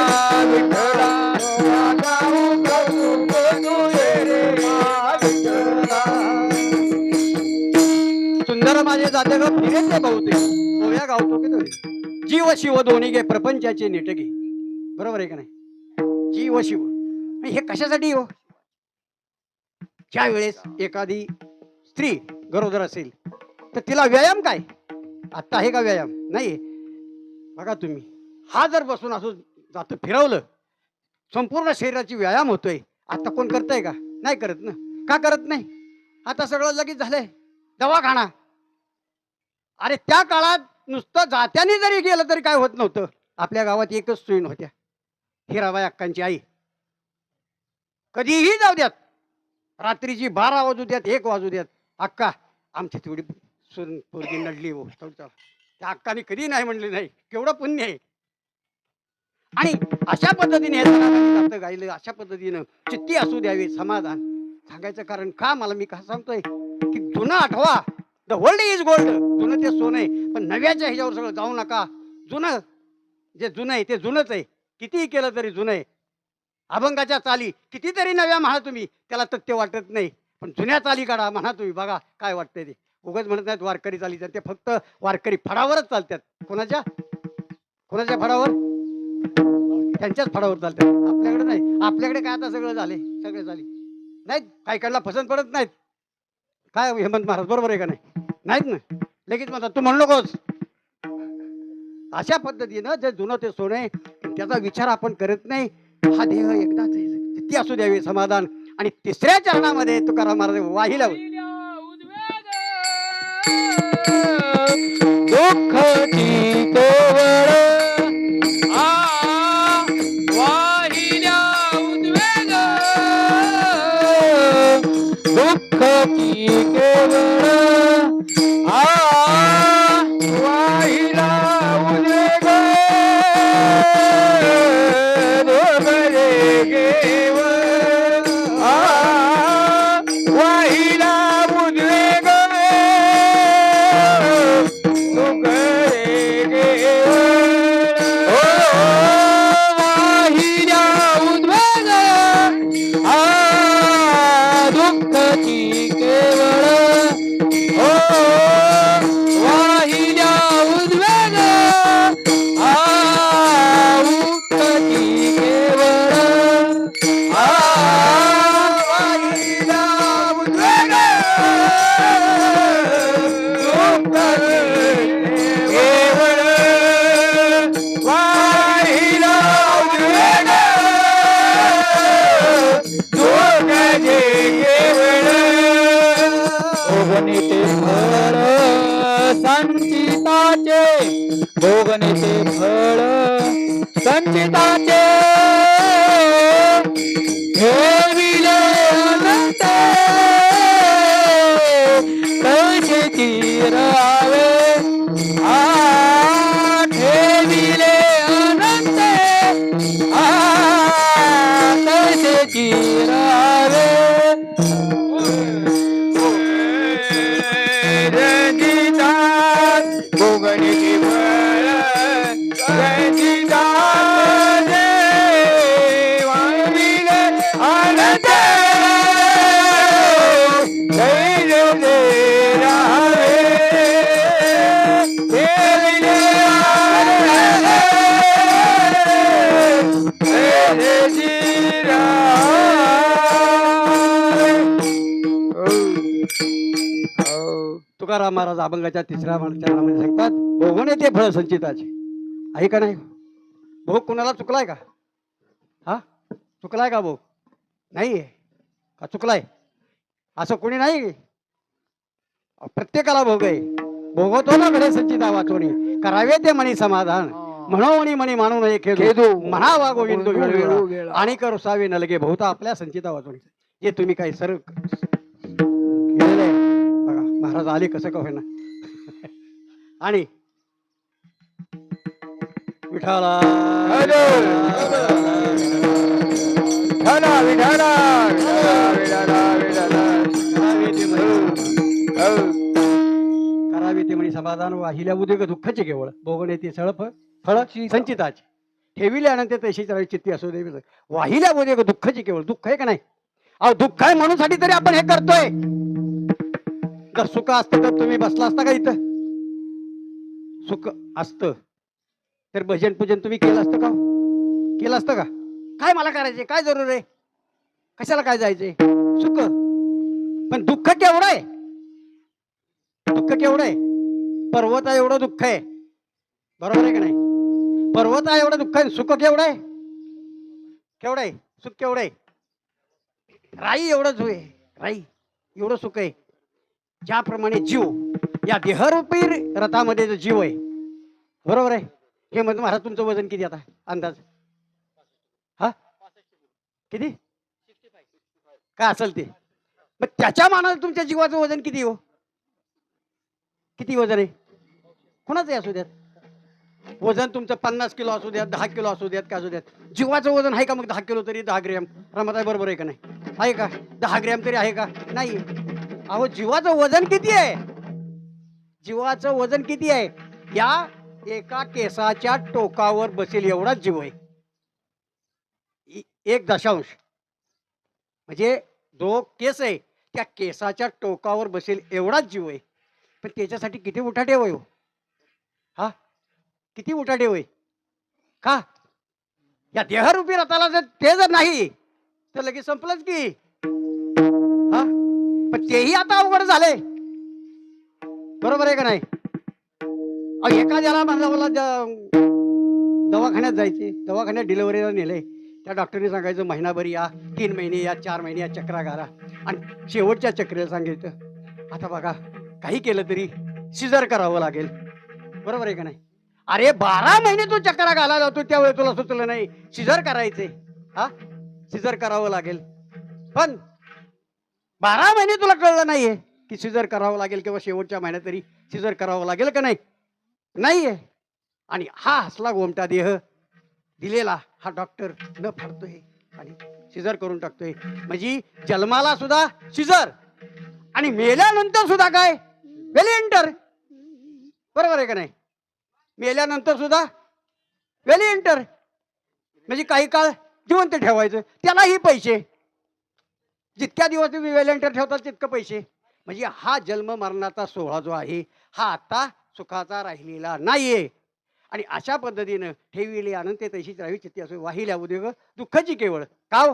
A: विठ्ठला. ओव्या गाऊ कौतुके तू ये रे वा विठ्ठला. सुंदर माझे जाते ग फिरेचे बहुते ओव्या गावतो की तो जीव शिव दोन्ही गे प्रपंचाचे नेटगे बरोबर आहे का नाही. जीव शिव हे कशासाठी हो ज्या वेळेस एखादी स्त्री गरोदर असेल तर तिला व्यायाम काय आता आहे का व्यायाम नाही. बघा तुम्ही हा जर बसून असं जातं फिरवलं संपूर्ण शरीराची व्यायाम होतोय. आता कोण करतंय का नाही करत ना. का करत नाही आता सगळं लगेच झालंय दवाखाना. अरे त्या काळात नुसतं जात्याने जरी गेलं तरी काय होत नव्हतं. आपल्या गावात एकच सून होत्या हिराबाई अक्कांची आई. कधीही जाऊ द्यात रात्रीची 12 वाजू द्यात 1 वाजू द्यात अक्का आमची तेवढी सून पोरगी नडली हो त्या अक्काने कधी नाही म्हणले नाही. केवढं पुण्य आहे. आणि अशा पद्धतीने हे जातं गायलं अशा पद्धतीनं चित्ती असू द्यावी समाधान सांगायचं कारण का मला मी का सांगतोय की जुनं आठवा द ओल्ड इज गोल्ड. जुनं ते सोनं आहे पण नव्याच्या ह्याच्यावर सगळं जाऊ नका. जुनं जे जुनं आहे ते जुनंच आहे कितीही केलं तरी जुनं आहे. अभंगाच्या चाली कितीतरी नव्या म्हणा तुम्ही त्याला तथ्य वाटत नाही पण जुन्या चाली काढा म्हणा तुम्ही, बघा काय वाटतंय ते. उगाच म्हणत नाहीत वारकरी चालीचं, ते फक्त वारकरी फडावरच चालतात. कोणाच्या कोणाच्या फडावर? त्यांच्याच फडावर चालतात, आपल्याकडे नाही. आपल्याकडे काय आता सगळं झाले, सगळे झाले नाहीत. काही काढला पसंत पडत नाहीत. काय हेमंत महाराज बरोबर आहे का नाही? नाहीत ना, लगेच म्हणतात तू म्हणू नकोस. अशा पद्धतीनं जे जुनं ते सोने, त्याचा विचार आपण करत नाही. हा देह एकदाच आहे, किती असू द्यावे समाधान. आणि तिसऱ्या चरणामध्ये तुकाराम महाराज वाहिला
B: दुःखची केवळ वाहिल्या उद्वेग दुःखची केवळ वाहिला उद्वेग दोघरे केवळ वाहिला उद्वेग भोगनेचे फळ संचिताचे ठेविले अनंत कैसे चिरावे ठेविले अनंत कैसे चिरावे भोगनेचे फळ संचिताचे वाहिले अनंत कैसे चिरावे ठेविले कैसे चिरावे.
A: तुकाराम महाराज अभंगाच्या तिसऱ्या चरणामध्ये सांगतात भोगणे ते फळ संचिताचे. आहे का नाही? भोग कोणाला चुकलाय का? हा, चुकलाय का भोग? नाहीये का? चुकलाय असं कोणी नाही. प्रत्येकाला भोग आहे. भोगवतो ना घडे संचिता वाचोनी, करावे ते मनी समाधान. म्हणोनी मनी मानू नये खेदू, म्हणावा गोविंद वेळोवेळा. आणि करुसावे नलगे बहुता आपल्या संचिता वाचोनी. हे तुम्ही काही सर केलेलं आहे बघा. महाराज आले कसं का होईना. आणि विठाला करावे ते म्हणे समाधान वाहिल्या उद्योग दुःखाचे केवळ भोगणे ते सळ फळ संचिताचे ठेविले अनंत तशी चित्ती असू दे वाहिल्या उद्योग दुःखाचे केवळ. दुःख आहे का नाही? अहो दुःख आहे म्हणून साठी तरी आपण हे करतोय. जर सुख असतं तर तुम्ही बसला असता का इथं? सुख असतं तर भजन पूजन तुम्ही केलं असतं का? केलं असतं का? काय मला करायचे, काय जरूर आहे, कशाला काय जायचे? सुख. पण दुःख केवढं आहे? दुःख केवढं आहे? पर्वता एवढं दुःख आहे, बरोबर आहे का नाही? पर्वता एवढं दुःख आहे. सुख केवढं आहे? केवढं आहे सुख? केवढं आहे? राई एवढंच होय. राई एवढं सुख आहे. ज्याप्रमाणे जीव या देहरूपी रथामध्ये जो जीव आहे, बरोबर आहे? हे म्हणतो महाराज तुमचं वजन किती आता अंदाज? हा किती काय असेल ते? मग त्याच्या मानाने तुमच्या जीवाचं वजन किती हो? किती वजन आहे? कोणाचं असू द्यात वजन तुमचं 50 किलो असू द्यात, 10 किलो असू द्यात, काय असू द्यात, जीवाचं वजन आहे का? मग 10 किलो तरी 10 ग्रॅम रमत आहे, बरोबर आहे का नाही? आहे का? 10 ग्रॅम तरी आहे का? नाही. अहो जीवाचं वजन किती आहे? जीवाचं वजन किती आहे? या एका केसाच्या टोकावर बसेल एवढाच जीव आहे. 1 दशांश म्हणजे जो केस आहे त्या केसाच्या टोकावर बसेल एवढाच जीव आहे, पण त्याच्यासाठी किती उठाठेव आहे हो? हा, किती उठाठेव आहे का? या देहरूपी रथाला जर ते जर नाही तर लगेच संपलंच की. हा, पण तेही आता अवघड झाले. बरोबर आहे का नाही? एखाद्याला माझा मला दवाखान्यात जायचे, दवाखान्यात डिलिव्हरीला नेले, त्या डॉक्टरने सांगायचं महिनाभर या, 3 महिने या, 4 महिने या, चक्रा घाला. आणि शेवटच्या चक्रेला सांगायचं आता बघा काही केलं तरी सिजर करावं लागेल. बरोबर आहे का नाही? अरे 12 महिने तू चक्रा घालायला होतो त्यावेळी तुला सुचलं नाही सिजर करायचे? हा, सिजर करावं लागेल. पण 12 महिने तुला कळलं नाहीये की सिजर करावं लागेल किंवा शेवटच्या महिन्यात तरी सिजर करावं लागेल का नाही? नाहीये. आणि हा हसला गोमटा देह दिलेला हा डॉक्टर न फाडतोय आणि सिजर करून टाकतोय. म्हणजे जन्माला सुद्धा सिजर आणि मेल्यानंतर सुद्धा काय वेलिएंटर. बरोबर आहे का नाही? मेल्यानंतर सुद्धा वेलिएंटर म्हणजे काही काळ जिवंत ठेवायचं, त्यालाही पैसे. जितक्या दिवस तुम्ही वेलिएंटर ठेवता तितकं पैसे. म्हणजे हा जन्म मरणाचा सोहळा जो आहे हा आता सुखाचा राहिलेला नाहीये. आणि अशा पद्धतीनं ठेविली अनंत तशीच राहावी चित्ती असो वाहिल्या उद्योग दुःखाची केवळ. का हो?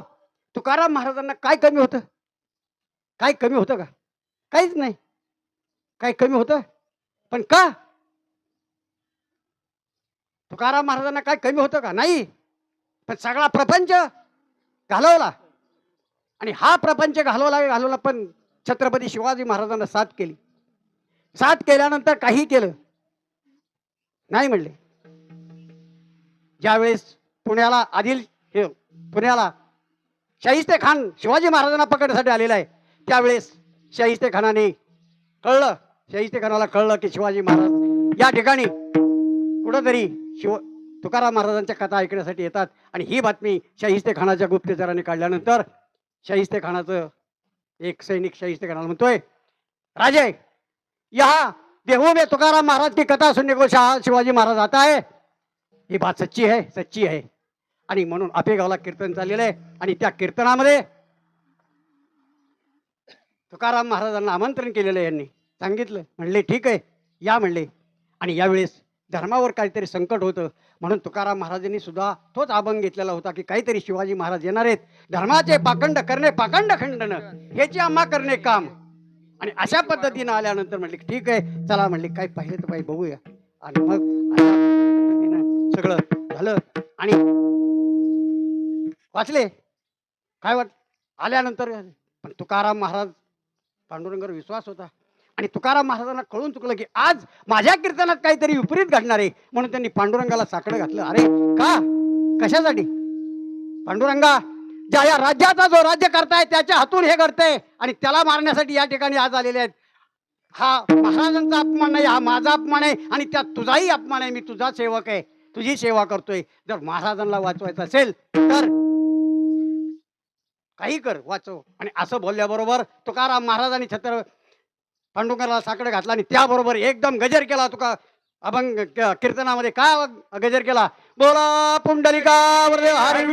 A: तुकाराम महाराजांना काय कमी होतं? काय कमी होतं का? काहीच नाही. काय कमी होतं? पण का? तुकाराम महाराजांना काय कमी होतं का? नाही. पण सगळा प्रपंच घालवला आणि हा प्रपंच घालवला पण छत्रपती शिवाजी महाराजांना साथ केली. साथ केल्यानंतर काही केलं नाही म्हणले. ज्यावेळेस पुण्याला पुण्याला शाहिस्ते खान शिवाजी महाराजांना पकडण्यासाठी आलेला आहे त्यावेळेस शाहिस्ते खानाला कळलं की शिवाजी महाराज या ठिकाणी कुठंतरी तुकाराम महाराजांच्या कथा ऐकण्यासाठी येतात. आणि ही बातमी शाहिस्ते खानाच्या गुप्तचराने काढल्यानंतर शाहिस्ते खानाचं एक सैनिक शाहिस्ते खानाला म्हणतोय, राजे यहाँ देहू में तुकाराम महाराज की कथा सुनने को शिवाजी महाराज आता है. ही बात सच्ची है. आणि म्हणून आपेगावला कीर्तन चाललेलं आहे आणि त्या कीर्तनामध्ये तुकाराम महाराजांना आमंत्रण केलेलं आहे. यांनी सांगितलं, म्हणले ठीक आहे या म्हणले. आणि यावेळेस धर्मावर काहीतरी संकट होतं म्हणून तुकाराम महाराजांनी सुद्धा तोच अभंग घेतलेला होता की काहीतरी शिवाजी महाराज येणार आहेत, धर्माचे पाखंड करणे पाखंड खंडन ह्याची आम्हा करणे काम. आणि अशा पद्धतीनं आल्यानंतर म्हणले ठीक आहे चला म्हणले काय पाहिजे तर पाहिजे बघूया. आणि मग अशा पद्धतीनं सगळं झालं आणि वाचले काय आल्यानंतर. पण तुकाराम महाराज पांडुरंगावर विश्वास होता आणि तुकाराम महाराजांना कळून चुकलं की आज माझ्या कीर्तनात काहीतरी विपरीत घडणार आहे म्हणून त्यांनी पांडुरंगाला साकडं घातलं. अरे का? कशासाठी? पांडुरंगा ज्या या राज्याचा जो राज्य करताय त्याच्या हातून हे घडतंय आणि त्याला मारण्यासाठी या ठिकाणी आज आलेले आहेत. हा महाराजांचा अपमान नाही, हा माझा अपमान आहे आणि त्यात तुझाही अपमान आहे. मी तुझा सेवक आहे, तुझी सेवा करतोय. जर महाराजांना वाचवायचं असेल तर काही कर, वाचव. आणि असं बोलल्याबरोबर तुकाराम महाराजांनी पांडुरंगाला साकडं घातला आणि त्याबरोबर एकदम गजर केला. अभंग कीर्तनामध्ये काय गजर केला? बोला पुंडलिका हरी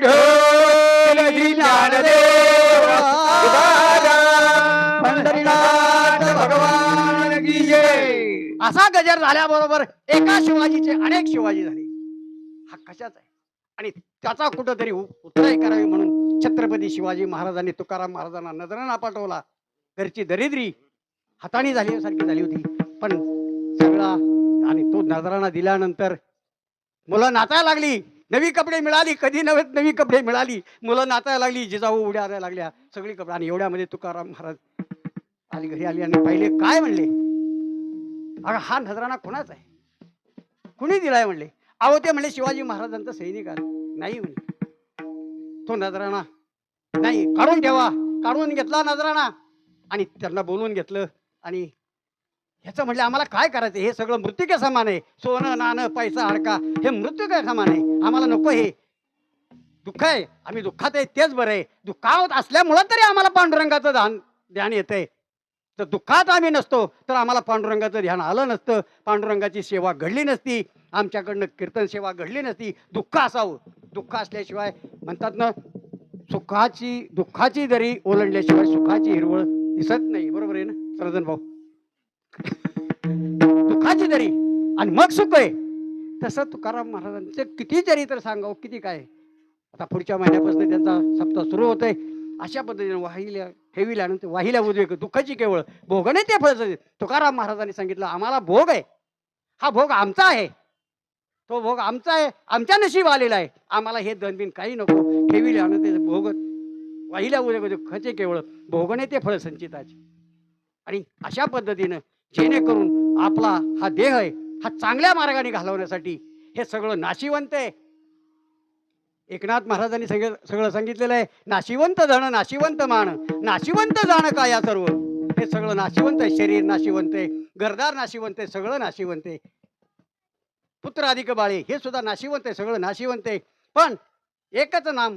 A: भगवान की जय. असा गजर झाल्याबरोबर एका शिवाजीचे अनेक शिवाजी झाले. हा कशाचा आहे? आणि त्याचा कुठंतरी उत्तराय करावी म्हणून छत्रपती शिवाजी महाराजांनी तुकाराम महाराजांना नजराणा पाठवला. घरची दरिद्री हाताने झाल्यासारखी झाली होती पण सगळा. आणि तो नजराणा दिल्यानंतर मुलं नाचायला लागली, नवी कपडे मिळाली, कधी नवी कपडे मिळाली, मुलं नाचायला लागली, जिजाऊ उड्या द्यायला लागल्या, सगळी कपडे. आणि एवढ्यामध्ये तुकाराम महाराज आली, घरी आली आणि पहिले काय म्हणले, अगं हा नजराणा कोणाचा आहे, कुणी दिलाय म्हणले. अहो ते म्हणले शिवाजी महाराजांचा सैनिक आहे. नाही म्हणले, तो नजराणा नाही, काढून ठेवा. काढून घेतला नजराणा आणि त्यांना बोलवून घेतलं. आणि ह्याचं म्हटलं आम्हाला काय करायचं, हे सगळं मृत्यूके समान आहे, सोनं नाणं पैसा हडका हे मृत्यूके समान आहे, आम्हाला नको, हे दुःख आहे, आम्ही दुःखात आहे तेच बरं आहे. दुःखात असल्यामुळं तरी आम्हाला पांडुरंगाचं ध्यान येतंय. तर दुःखात आम्ही नसतो तर आम्हाला पांडुरंगाचं ध्यान आलं नसतं, पांडुरंगाची सेवा घडली नसती, आमच्याकडनं कीर्तन सेवा घडली नसती. दुःख असावं, दुःख असल्याशिवाय म्हणतात ना, दुःखाची जरी ओलांडल्याशिवाय सुखाची हिरवळ दिसत नाही, बरोबर आहे ना सर्वजण भाऊ? दुःखाची जरी आणि मग सुख आहे. तसं तुकाराम महाराजांचं किती जरी तर सांगावं किती काय. आता पुढच्या महिन्यापासून त्यांचा सप्ताह सुरू होतोय. अशा पद्धतीने वाहिल्या ठेविल्यानंतर वाहिल्या उद्वेग दुःखाची केवळ भोगणे ते फळ. तुकाराम महाराजांनी सांगितलं आम्हाला भोग आहे, हा भोग आमचा आहे, तो भोग आमचा आहे, आमच्या नशीब आलेला आहे. आम्हाला हे दणबिन काही नको. ठेविल्यानं ते भोग वाहिल्या उद्वेग दुःखाचे केवळ भोगणे ते फळ संचिताचे. आणि अशा पद्धतीनं जेणेकरून आपला हा देह आहे हा चांगल्या मार्गाने घालवण्यासाठी हे सगळं नाशिवंत आहे. एकनाथ महाराजांनी सगळं सांगितलेलं आहे. नाशिवंत जण नाशिवंत मान, नाशिवंत जाण का या सर्व. हे सगळं नाशिवंत आहे. शरीर नाशिवंत आहे, घरदार नाशिवंत आहे, सगळं नाशिवंत आहे. पुत्र अधिक बाळे हे सुद्धा नाशिवंत आहे, सगळं नाशिवंत आहे. पण एकच नाम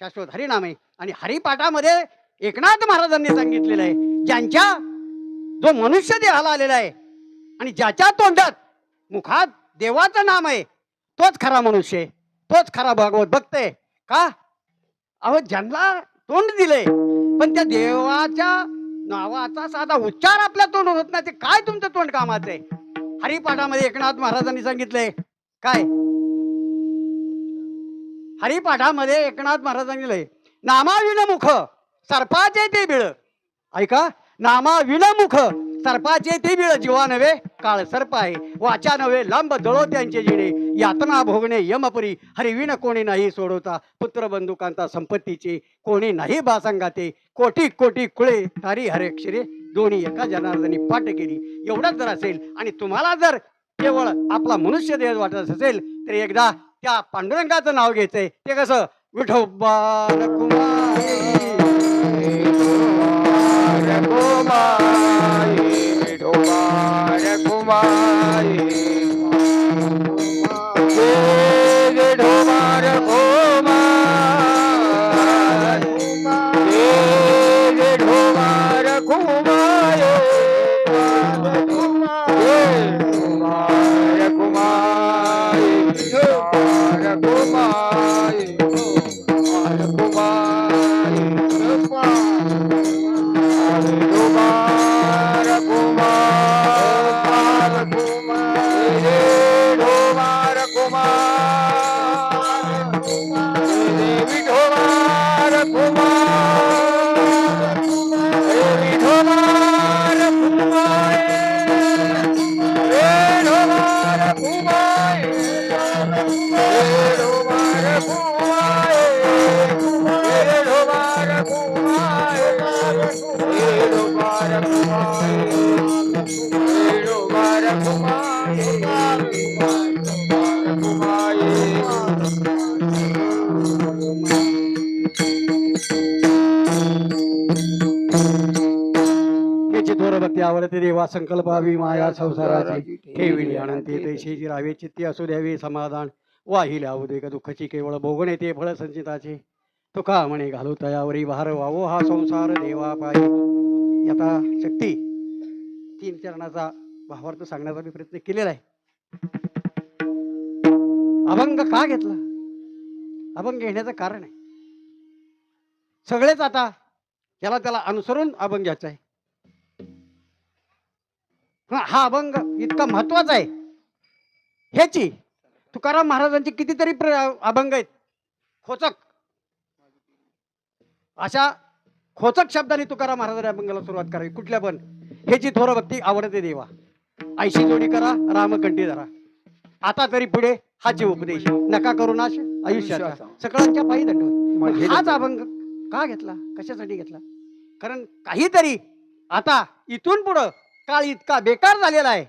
A: शाश्वत हरिनाम आहे. आणि हरिपाठामध्ये एकनाथ महाराजांनी सांगितलेलं आहे ज्यांच्या जो मनुष्य देहाला आलेला आहे आणि ज्याच्या तोंडात मुखात देवाचं नाम आहे तोच खरा मनुष्य आहे, तोच खरा भागवत भक्त आहे. का? अहो ज्यांना तोंड दिलंय पण त्या देवाच्या नावाचा साधा उच्चार आपल्या तोंड होत नाही, ते काय तुमचं तोंड कामाचं आहे? हरिपाठामध्ये एकनाथ महाराजांनी सांगितलंय काय? हरिपाठामध्ये एकनाथ महाराजांनी लिहिलंय नामाविन मुख सर्पाचे ते बिळ. ऐका, नामाविन मुख सर्पाचे ते बिळ. जीवा नव्हे काळ सर्प आहे, वाचा नव्हे लांब जळो त्यांचे जिणे. यातना भोगणे यमपुरी हरिविन कोणी नाही सोडवता. पुत्र बंधुकांता संपत्तीचे कोणी नाही बासंगाते. कोटी कोटी कुळे तारी हरेक्षरे दोन्ही एका जनार्दनी पाठ केली. एवढंच जर असेल आणि तुम्हाला जर केवळ आपला मनुष्य देह वाटत असेल तर एकदा त्या पांडुरंगाचं नाव घ्यायचंय. ते कसं? विठोबा रखुमाई, भक्ती आवडते देवा संकल्पावी माया संसाराची ठेविली अनंती तैशी राहावे चित्ती असू द्यावे समाधान. वाहिल्या उदेक दुःखची केवळ भोगणे ते फळ संचिताचे. तुका म्हणे घालू तयावरी भार वावो हा संसार देवा पायी. आता शक्ती 3 चरणाचा भावार्थ सांगण्याचा मी प्रयत्न केलेला आहे. अभंग का घेतला? अभंग घेण्याचं कारण आहे सगळेच आता त्याला अनुसरून अभंग घ्यायचा आहे. हा अभंग इतका महत्वाचा आहे. ह्याची तुकाराम महाराजांची कितीतरी अभंग आहेत खोचक. अशा खोचक शब्दांनी तुकाराम महाराजांनी अभंगाला सुरुवात करावी. कुठल्या पण ह्याची थोर भक्ती आवडते देवा. ऐशी जोडी करा रामकंठी धरा. आता तरी पुढे हाची उपदेश नका करू नाश आयुष्याचा सगळ्यांच्या पायी दंडवत. हाच अभंग का घेतला? कशासाठी घेतला? कारण काहीतरी आता इथून पुढं काळ इतका बेकार झालेला आहे,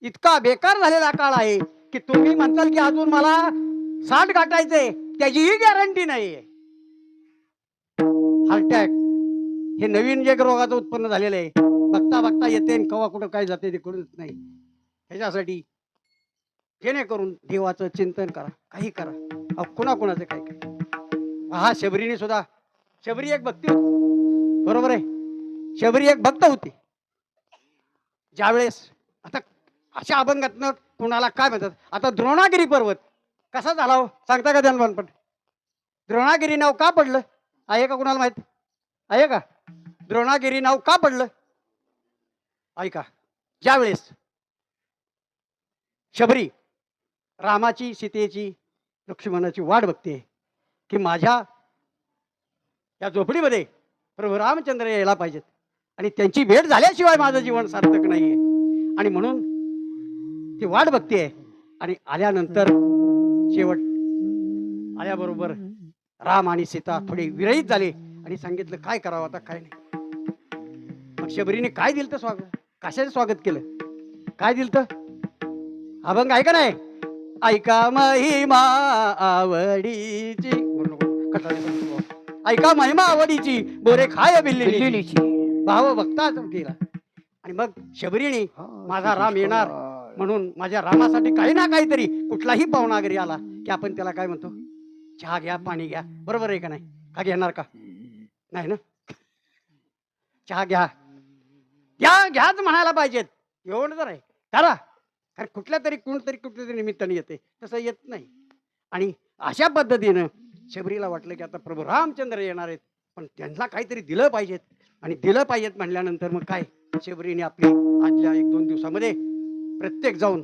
A: इतका बेकार झालेला काळ आहे की तुम्ही म्हणताल की अजून मला 60 गाठायचे, त्याचीही गॅरंटी नाहीये. हार्ट अटॅक हे नवीन जे रोगाचं उत्पन्न झालेलं आहे, बघता बघता येते आणि कवा कुठं काय जाते ते कळत नाही. ह्याच्यासाठी जेणेकरून देवाचं चिंतन करा, काही करा. कुणाकुणाचं काय काय. हा शबरीने सुद्धा, शबरी एक भक्ती होती, बरोबर आहे. शबरी एक भक्त होती. ज्यावेळेस आता अशा अभंगातनं कुणाला काय म्हणतात, आता द्रोणागिरी पर्वत कसा झाला हो सांगता का? पण द्रोणागिरी नाव का पडलं आहे का कुणाला माहित आहे का? द्रोणागिरी नाव का पडलं? ऐका, ज्यावेळेस शबरी रामाची, सीतेची, लक्ष्मणाची वाट बघते की माझ्या या झोपडीमध्ये प्रभू रामचंद्र यायला पाहिजेत आणि त्यांची भेट झाल्याशिवाय माझं जीवन सार्थक नाहीये, आणि म्हणून ती वाट बघते. आणि आल्यानंतर शेवट आल्याबरोबर राम आणि सीता थोडी विरहित झाले आणि सांगितलं काय करावं आता, काय नाही. मग शबरीने काय दिलं तर स्वागत, कशाचं स्वागत केलं, काय दिलं तर अभंग ऐका नाही, ऐका महिमा आवडीची, ऐका महिमा आवडीची, बोरे खाय बिल्लीची, भाव भक्ता केला. आणि मग शबरीने माझा राम येणार म्हणून माझ्या रामासाठी काही ना काहीतरी, कुठलाही पाहुणा घरी आला की आपण त्याला काय म्हणतो, चहा घ्या, पाणी घ्या, बरोबर आहे का नाही? का घेणार का नाही ना? चहा घ्या, घ्या घ्याच म्हणायला पाहिजेत, एवढं तर आहे करा. कारण कुठल्या तरी निमित्ताने येते, तसं येत नाही. आणि अशा पद्धतीनं शबरीला वाटलं की आता प्रभू रामचंद्र येणार आहेत, पण त्यांना काहीतरी दिलं पाहिजेत. आणि दिलं पाहिजेत म्हणल्यानंतर मग काय, शबरीने आपली आजल्या 1-2 दिवसामध्ये प्रत्येक जाऊन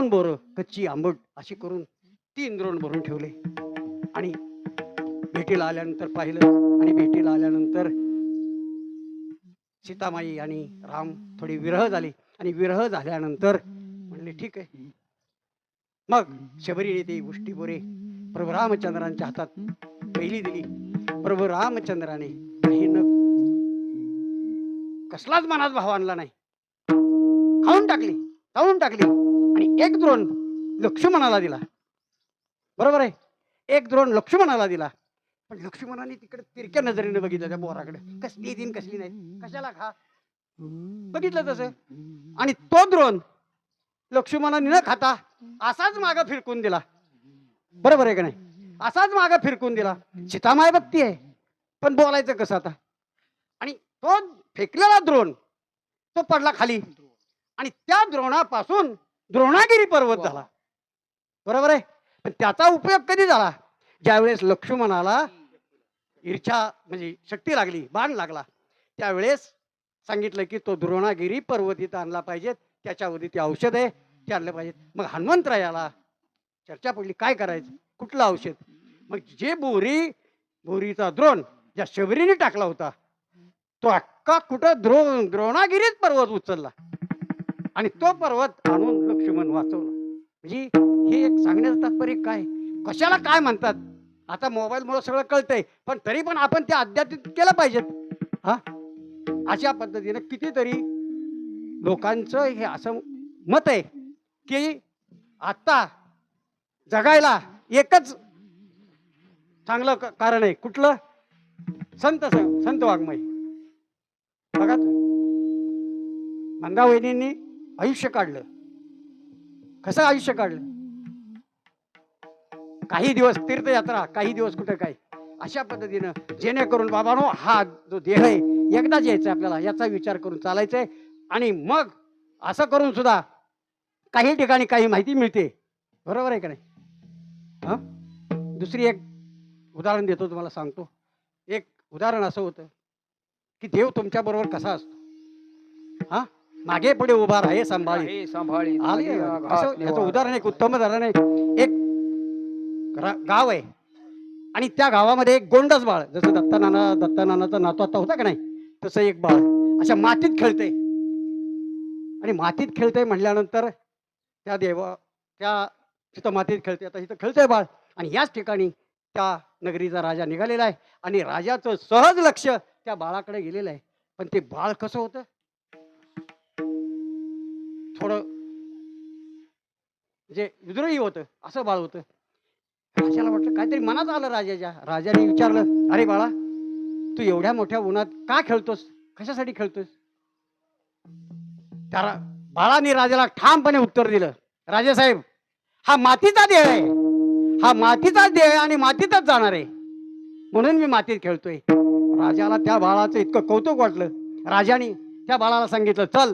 A: बोरं कच्ची आंबट अशी करून 3 द्रोण भरून ठेवले. आणि भेटीला आल्यानंतर पाहिलं, आणि भेटीला आल्यानंतर सीतामाई आणि राम थोडी विरह झाली. आणि विरह झाल्यानंतर म्हणले ठीक आहे. मग शबरीने ती उष्टी बोरे प्रभू रामचंद्रांच्या हातात पहिली दिली. प्रभू रामचंद्राने काही न कसलाच मनात भाव आणला नाही, खाऊन टाकली. आणि 1 द्रोण लक्ष्मणाला दिला, बरोबर आहे, 1 द्रोण लक्ष्मणाला दिला. पण लक्ष्मणाने तिकडे तिरक्या नजरेने बघितलं त्या बोराकडे, कसली दिन कसली नाही, कशाला खा, बघितलं तसं. आणि तो द्रोण लक्ष्मणाने न खाता असाच मागं फिरकून दिला, बरोबर आहे का नाही? असाच मागं फिरकून दिला. सीतामाय बघती आहे पण बोलायचं कसं आता. आणि तो फेकलेला द्रोण तो पडला खाली, आणि त्या द्रोणापासून द्रोणागिरी पर्वत झाला, बरोबर आहे. पण त्याचा उपयोग कधी झाला, ज्यावेळेस लक्ष्मणाला ईर्ष्या म्हणजे शक्ती लागली, बाण लागला, त्यावेळेस सांगितलं की तो द्रोणागिरी पर्वत इथं आणला पाहिजे, त्याच्यावरती ते औषध आहे ते आणलं पाहिजे. मग हनुमंतरायाला चर्चा पडली काय करायचं, कुठलं औषध. मग जे बोरीचा द्रोण ज्या शबरीने टाकला होता तो अख्खा कुठं द्रोणागिरीच पर्वत उचलला, आणि तो पर्वत आणून लक्ष्मण वाचवला. म्हणजे हे एक सांगण्याचं तात्पर्य काय, कशाला काय म्हणतात. आता मोबाईलमुळे सगळं कळतंय, पण तरी पण आपण ते अध्यात्मिक केलं पाहिजेत. हा, अशा पद्धतीने कितीतरी लोकांचं हे असं मत आहे की आता जगायला एकच चांगलं कारण आहे, कुठलं, संत वाङ्मय. बघा मंदा वहिनींनी आयुष्य काढलं, कसं आयुष्य काढलं, काही दिवस तीर्थयात्रा, काही दिवस कुठे काय, अशा पद्धतीनं, जेणेकरून बाबांनो हा जो देह आहे एकदाच यायचा आपल्याला, याचा विचार करून चालायचंय. आणि मग असं करून सुद्धा काही ठिकाणी काही माहिती मिळते, बरोबर आहे का नाही? हा, दुसरी एक उदाहरण देतो तुम्हाला, सांगतो. एक उदाहरण असं होतं की देव तुमच्या बरोबर कसा असतो, हा, मागे पुढे उभा राहे सांभाळी. याचं उदाहरण एक उत्तम उदाहरण आहे. एक गाव आहे आणि त्या गावामध्ये एक गोंडस बाळ, जसं दत्तानानाचा नातू आता होता का नाही, तसं एक बाळ अशा मातीत खेळते. आणि मातीत खेळते म्हटल्यानंतर त्या तिथं मातीत खेळते, आता इथं खेळतंय बाळ. आणि याच ठिकाणी त्या नगरीचा राजा निघालेला आहे, आणि राजाचं सहज लक्ष त्या बाळाकडे गेलेलं आहे. पण ते बाळ कसं होतं, थोडं म्हणजे विद्रोही होतं, असं बाळ होतं. राजाला वाटलं काहीतरी मनात आलं राजाच्या. राजाने विचारलं, अरे बाळा, तू एवढ्या मोठ्या उन्हात का खेळतोस, कशासाठी खेळतोस? त्या बाळाने राजाला ठामपणे उत्तर दिलं, राजासाहेब, हा मातीचा देह आहे, हा मातीचाच देह आहे आणि मातीतच जाणार आहे, म्हणून मी मातीत खेळतोय. राजाला त्या बाळाचं इतकं कौतुक वाटलं. राजाने त्या बाळाला सांगितलं, चल,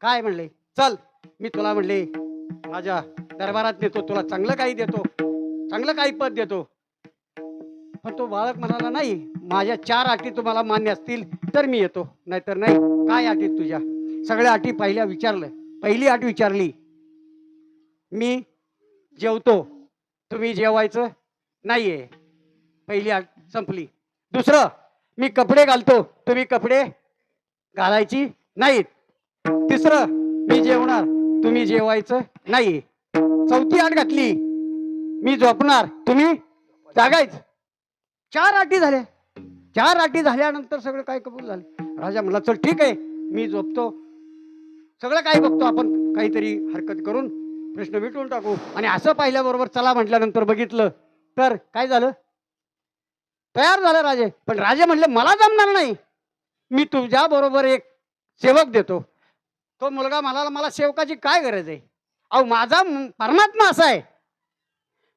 A: काय म्हणले, चल, मी तुला म्हणले माझ्या दरबारात नेतो, तुला चांगलं काही देतो, चांगलं काही पद देतो, पण तो बाळक म्हणाला नाही, माझ्या 4 अटी तुम्हाला मान्य असतील तर मी येतो, नाहीतर नाही. काय अटी तुझ्या? सगळ्या अटी पहिल्या विचारलं. पहिली अट विचारली, मी जेवतो, तुम्ही जेवायचं नाहीये. पहिली अट संपली. दुसरं, मी कपडे घालतो, तुम्ही कपडे घालायची नाहीत. तिसरं, मी जेवणार, तुम्ही जेवायचं नाही. चौथी अट घातली, मी झोपणार, तुम्ही जागायचं. 4 अटी झाल्या. 4 अटी झाल्यानंतर सगळं काय कबूल झालं. राजा म्हणला, चल ठीक आहे, मी झोपतो, सगळं काय बघतो आपण, काहीतरी हरकत करून प्रश्न मिटवून टाकू. आणि असं पाहिल्याबरोबर चला म्हटल्यानंतर बघितलं तर काय झालं, तयार झालं राजे. पण राजे म्हणले, मला जमणार नाही, मी तुझ्या बरोबर एक सेवक देतो. तो मुलगा म्हणाला, मला सेवकाची काय गरज आहे? अहो, माझा परमात्मा असा आहे,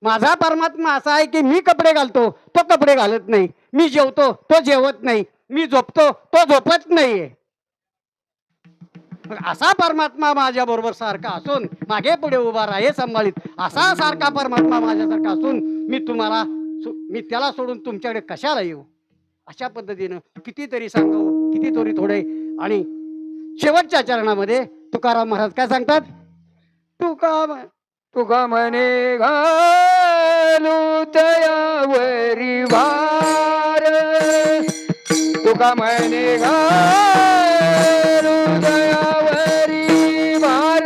A: माझा परमात्मा असा आहे की मी कपडे घालतो, तो कपडे घालत नाही. मी जेवतो, तो जेवत नाही. मी झोपतो, तो झोपत नाहीये. मग असा परमात्मा माझ्या बरोबर सारखा असून मागे पुढे उभा राहे सांभाळीत, असा सारखा परमात्मा माझ्यासारखा असून मी त्याला सोडून तुमच्याकडे कशाला येऊ? अशा पद्धतीनं कितीतरी सांगावं, कितीतरी थोडे. आणि शेवटच्या चरणामध्ये तुकाराम महाराज काय सांगतात?
B: तुका म्हणे घालू तयावरी भार, तुका म्हणे घालू तयावरी भार,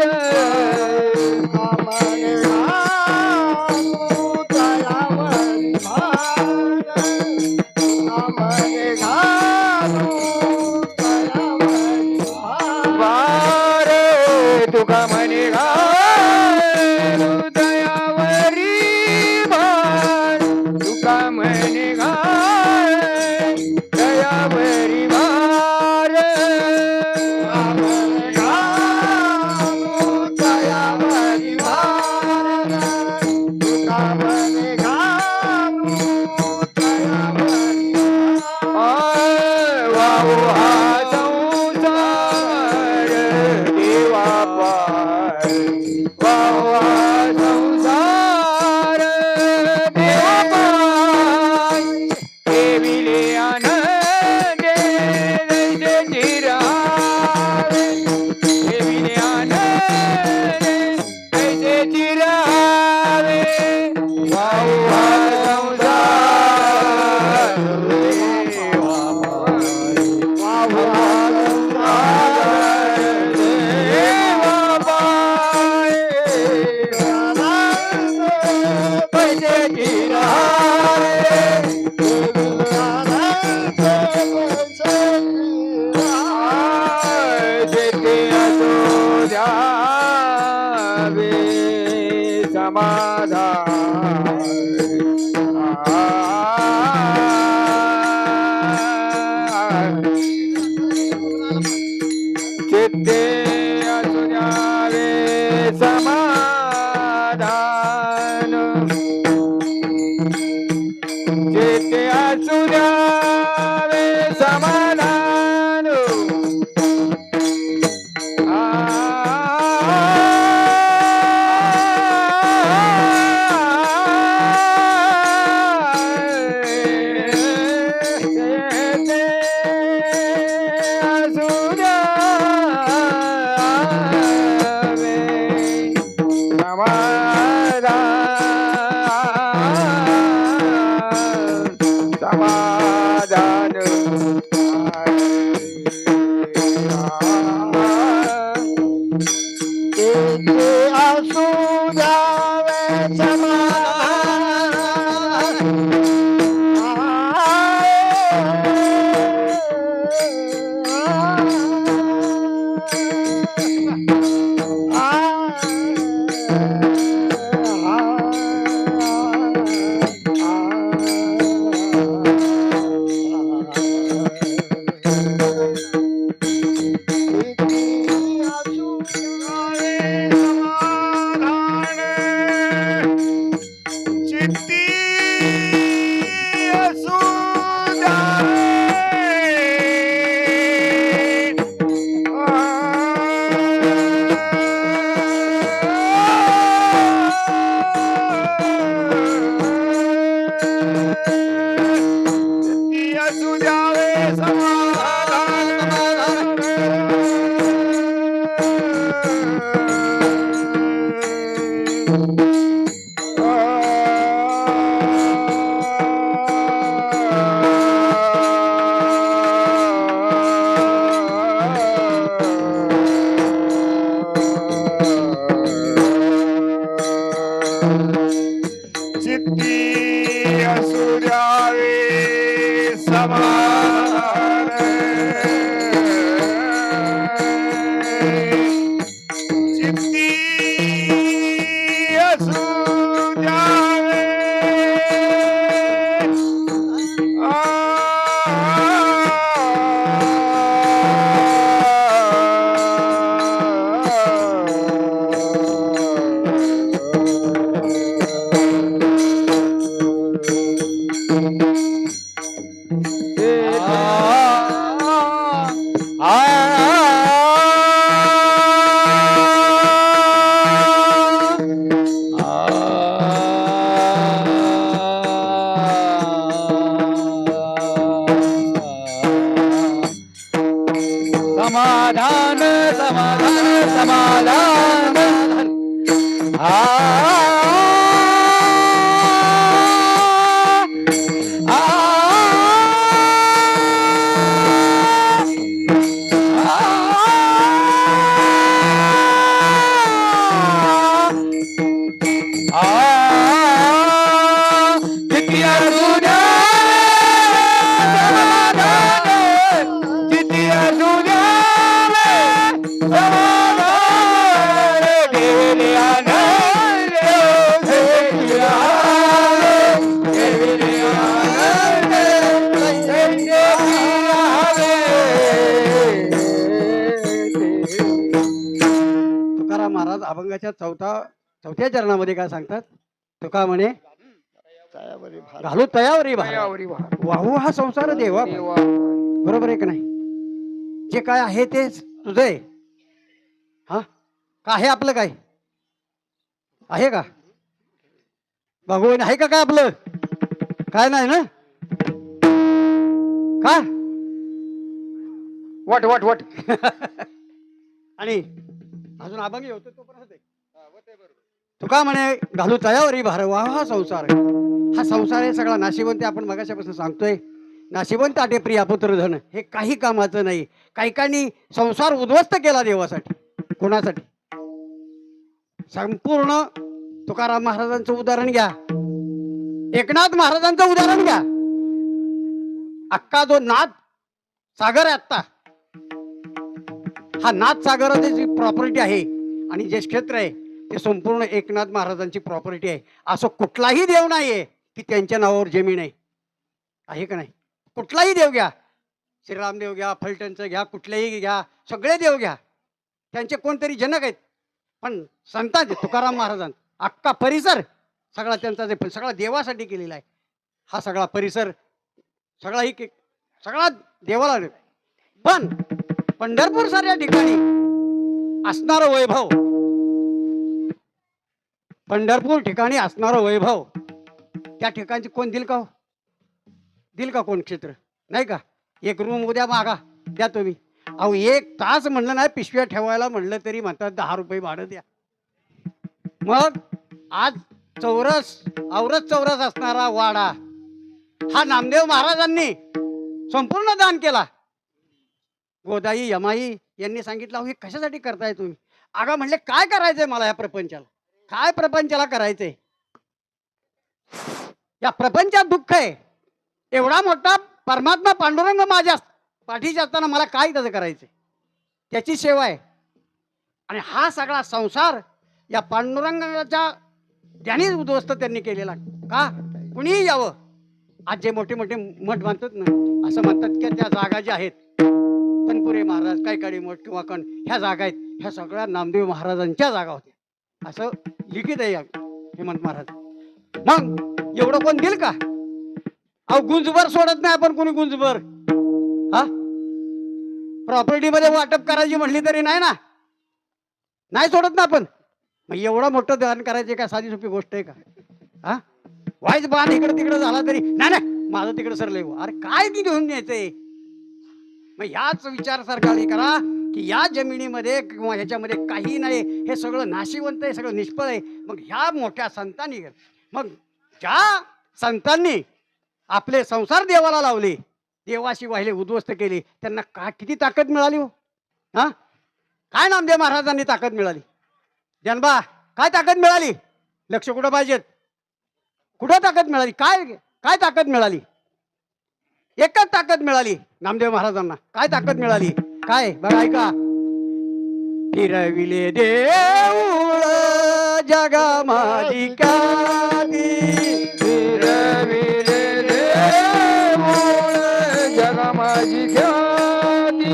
B: म्हणे घालू तयावरी भार, म्हणे घालू तयावरी भार, तुका म्हणे समाधान समाधान समाधान
A: तुकाराम महाराज अभंगाच्या चौथ्या चरणामध्ये काय सांगतात? तुका म्हणे घालू तयावरी भार वाहू हा संसार देवा. बरोबर आहे का नाही? जे काय आहे ते तुझं आहे. हा का आहे आपलं? काय आहे का? भगवान आहे का काय आपलं? काय नाही ना? का
B: वट वट वट
A: आणि अजून अभंग होतो तो पण होते. तुका म्हणे घालू तयावरी भार वाहू हा संसार. हा संसार आहे सगळा नाशिवंत. आपण मगाच्यापासून सांगतोय नाशिवंत आटे प्रिया पुत्रधन. हे काही कामाचं नाही. काही संसार उद्ध्वस्त केला देवासाठी. कोणासाठी? संपूर्ण तुकाराम महाराजांचं उदाहरण घ्या, एकनाथ महाराजांचं उदाहरण घ्या. अख्खा जो नाथ सागर आहे आत्ता, हा नाथ सागराची जी प्रॉपर्टी आहे आणि जे क्षेत्र आहे ते संपूर्ण एकनाथ महाराजांची प्रॉपर्टी आहे. असं कुठलाही देव नाहीये की त्यांच्या नावावर जमीन आहे का नाही? कुठलाही देव घ्या, श्रीरामदेव घ्या, फलटणचं घ्या, कुठलेही घ्या, सगळे देव घ्या, त्यांचे कोणतरी जनक आहेत. पण संतांचे तुकाराम महाराजांचा अख्खा परिसर सगळा त्यांचा जे सगळा देवासाठी केलेला आहे. हा सगळा परिसर सगळा देवाला. पण पंढरपूर सारख्या ठिकाणी असणारं वैभव, पंढरपूर ठिकाणी असणारं वैभव त्या ठिकाणची कोण दिल का? दिल का कोण क्षेत्र? नाही का? एक रूम उद्या मागा द्या तुम्ही. अहो 1 तास म्हणलं नाही पिशव्या ठेवायला म्हणलं तरी म्हणतात 10 रुपये भाडं द्या. मग आज औरच चौरस असणारा वाडा हा नामदेव महाराजांनी संपूर्ण दान केला. गोदाई यमाई यांनी सांगितलं हे कशासाठी करताय तुम्ही? अगं म्हणले काय करायचंय मला या प्रपंचाला? काय प्रपंचाला करायचंय? या प्रपंचात दुःख आहे. एवढा मोठा परमात्मा पांडुरंग माझ्या पाठीशी असताना मला काय त्याचं करायचंय? त्याची सेवा आहे. आणि हा सगळा संसार या पांडुरंगाच्या ज्यांनी उद्ध्वस्त त्यांनी केलेला. का? कुणीही यावं. आज जे मोठे मोठे मठ बांधतात ना, असं म्हणतात की त्या जागा ज्या आहेत तनपुरे महाराज, कैकाडी मठ किंवा ह्या जागा आहेत, ह्या सगळ्या नामदेव महाराजांच्या जागा होत्या असं लिखित आहे हेमंत महाराज. मग एवढं कोण दिल का? अहो गुंजभर सोडत नाही आपण कोणी गुंजभर. हा प्रॉपर्टी मध्ये वाटप करायची म्हणली तरी नाही सोडत ना आपण. मग एवढं मोठं दान करायचे का साधी सोपी गोष्ट आहे का? हा वाईच बाण इकडे तिकडे झाला तरी नाही माझं तिकडे सरलंय. अरे काय ती घेऊन यायचंय? मग ह्याच विचार सरकारने करा की या जमिनीमध्ये किंवा ह्याच्यामध्ये काही नाही, हे सगळं नाशिवंत आहे, सगळं निष्फळ आहे. मग ह्या मोठ्या संतांनी, मग ज्या संतांनी आपले संसार देवाला लावले, देवाशी वाहिले, उद्ध्वस्त केले, त्यांना किती ताकद मिळाली हो? हा काय नामदेव महाराजांनी ताकद मिळाली? जनबा काय ताकद मिळाली? लक्ष कुठं पाहिजेत? कुठं ताकद मिळाली? काय ताकद मिळाली? एकच ताकद मिळाली नामदेव महाराजांना. काय ताकद मिळाली? काय बघा ऐका. फिरविले देऊळ जगा माझी कानी,
B: फिरविले देऊळ जगा माझी ख्याती,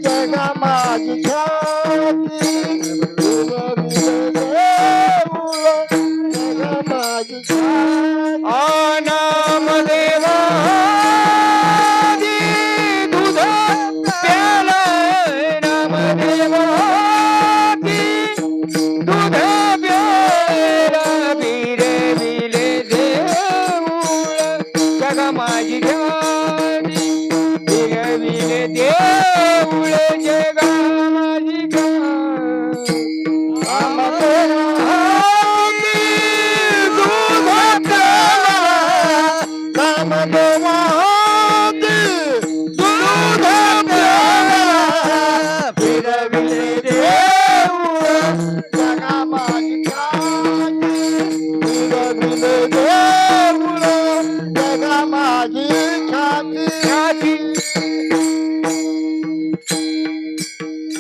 B: जगा माझी ख्याती, जगा माझी ख्याती. नामदेवा दूध प्याला, नामदेवा दूध प्याला, फिरविले देऊळ जगा माझी ख्याती. देऊळ जगा माझी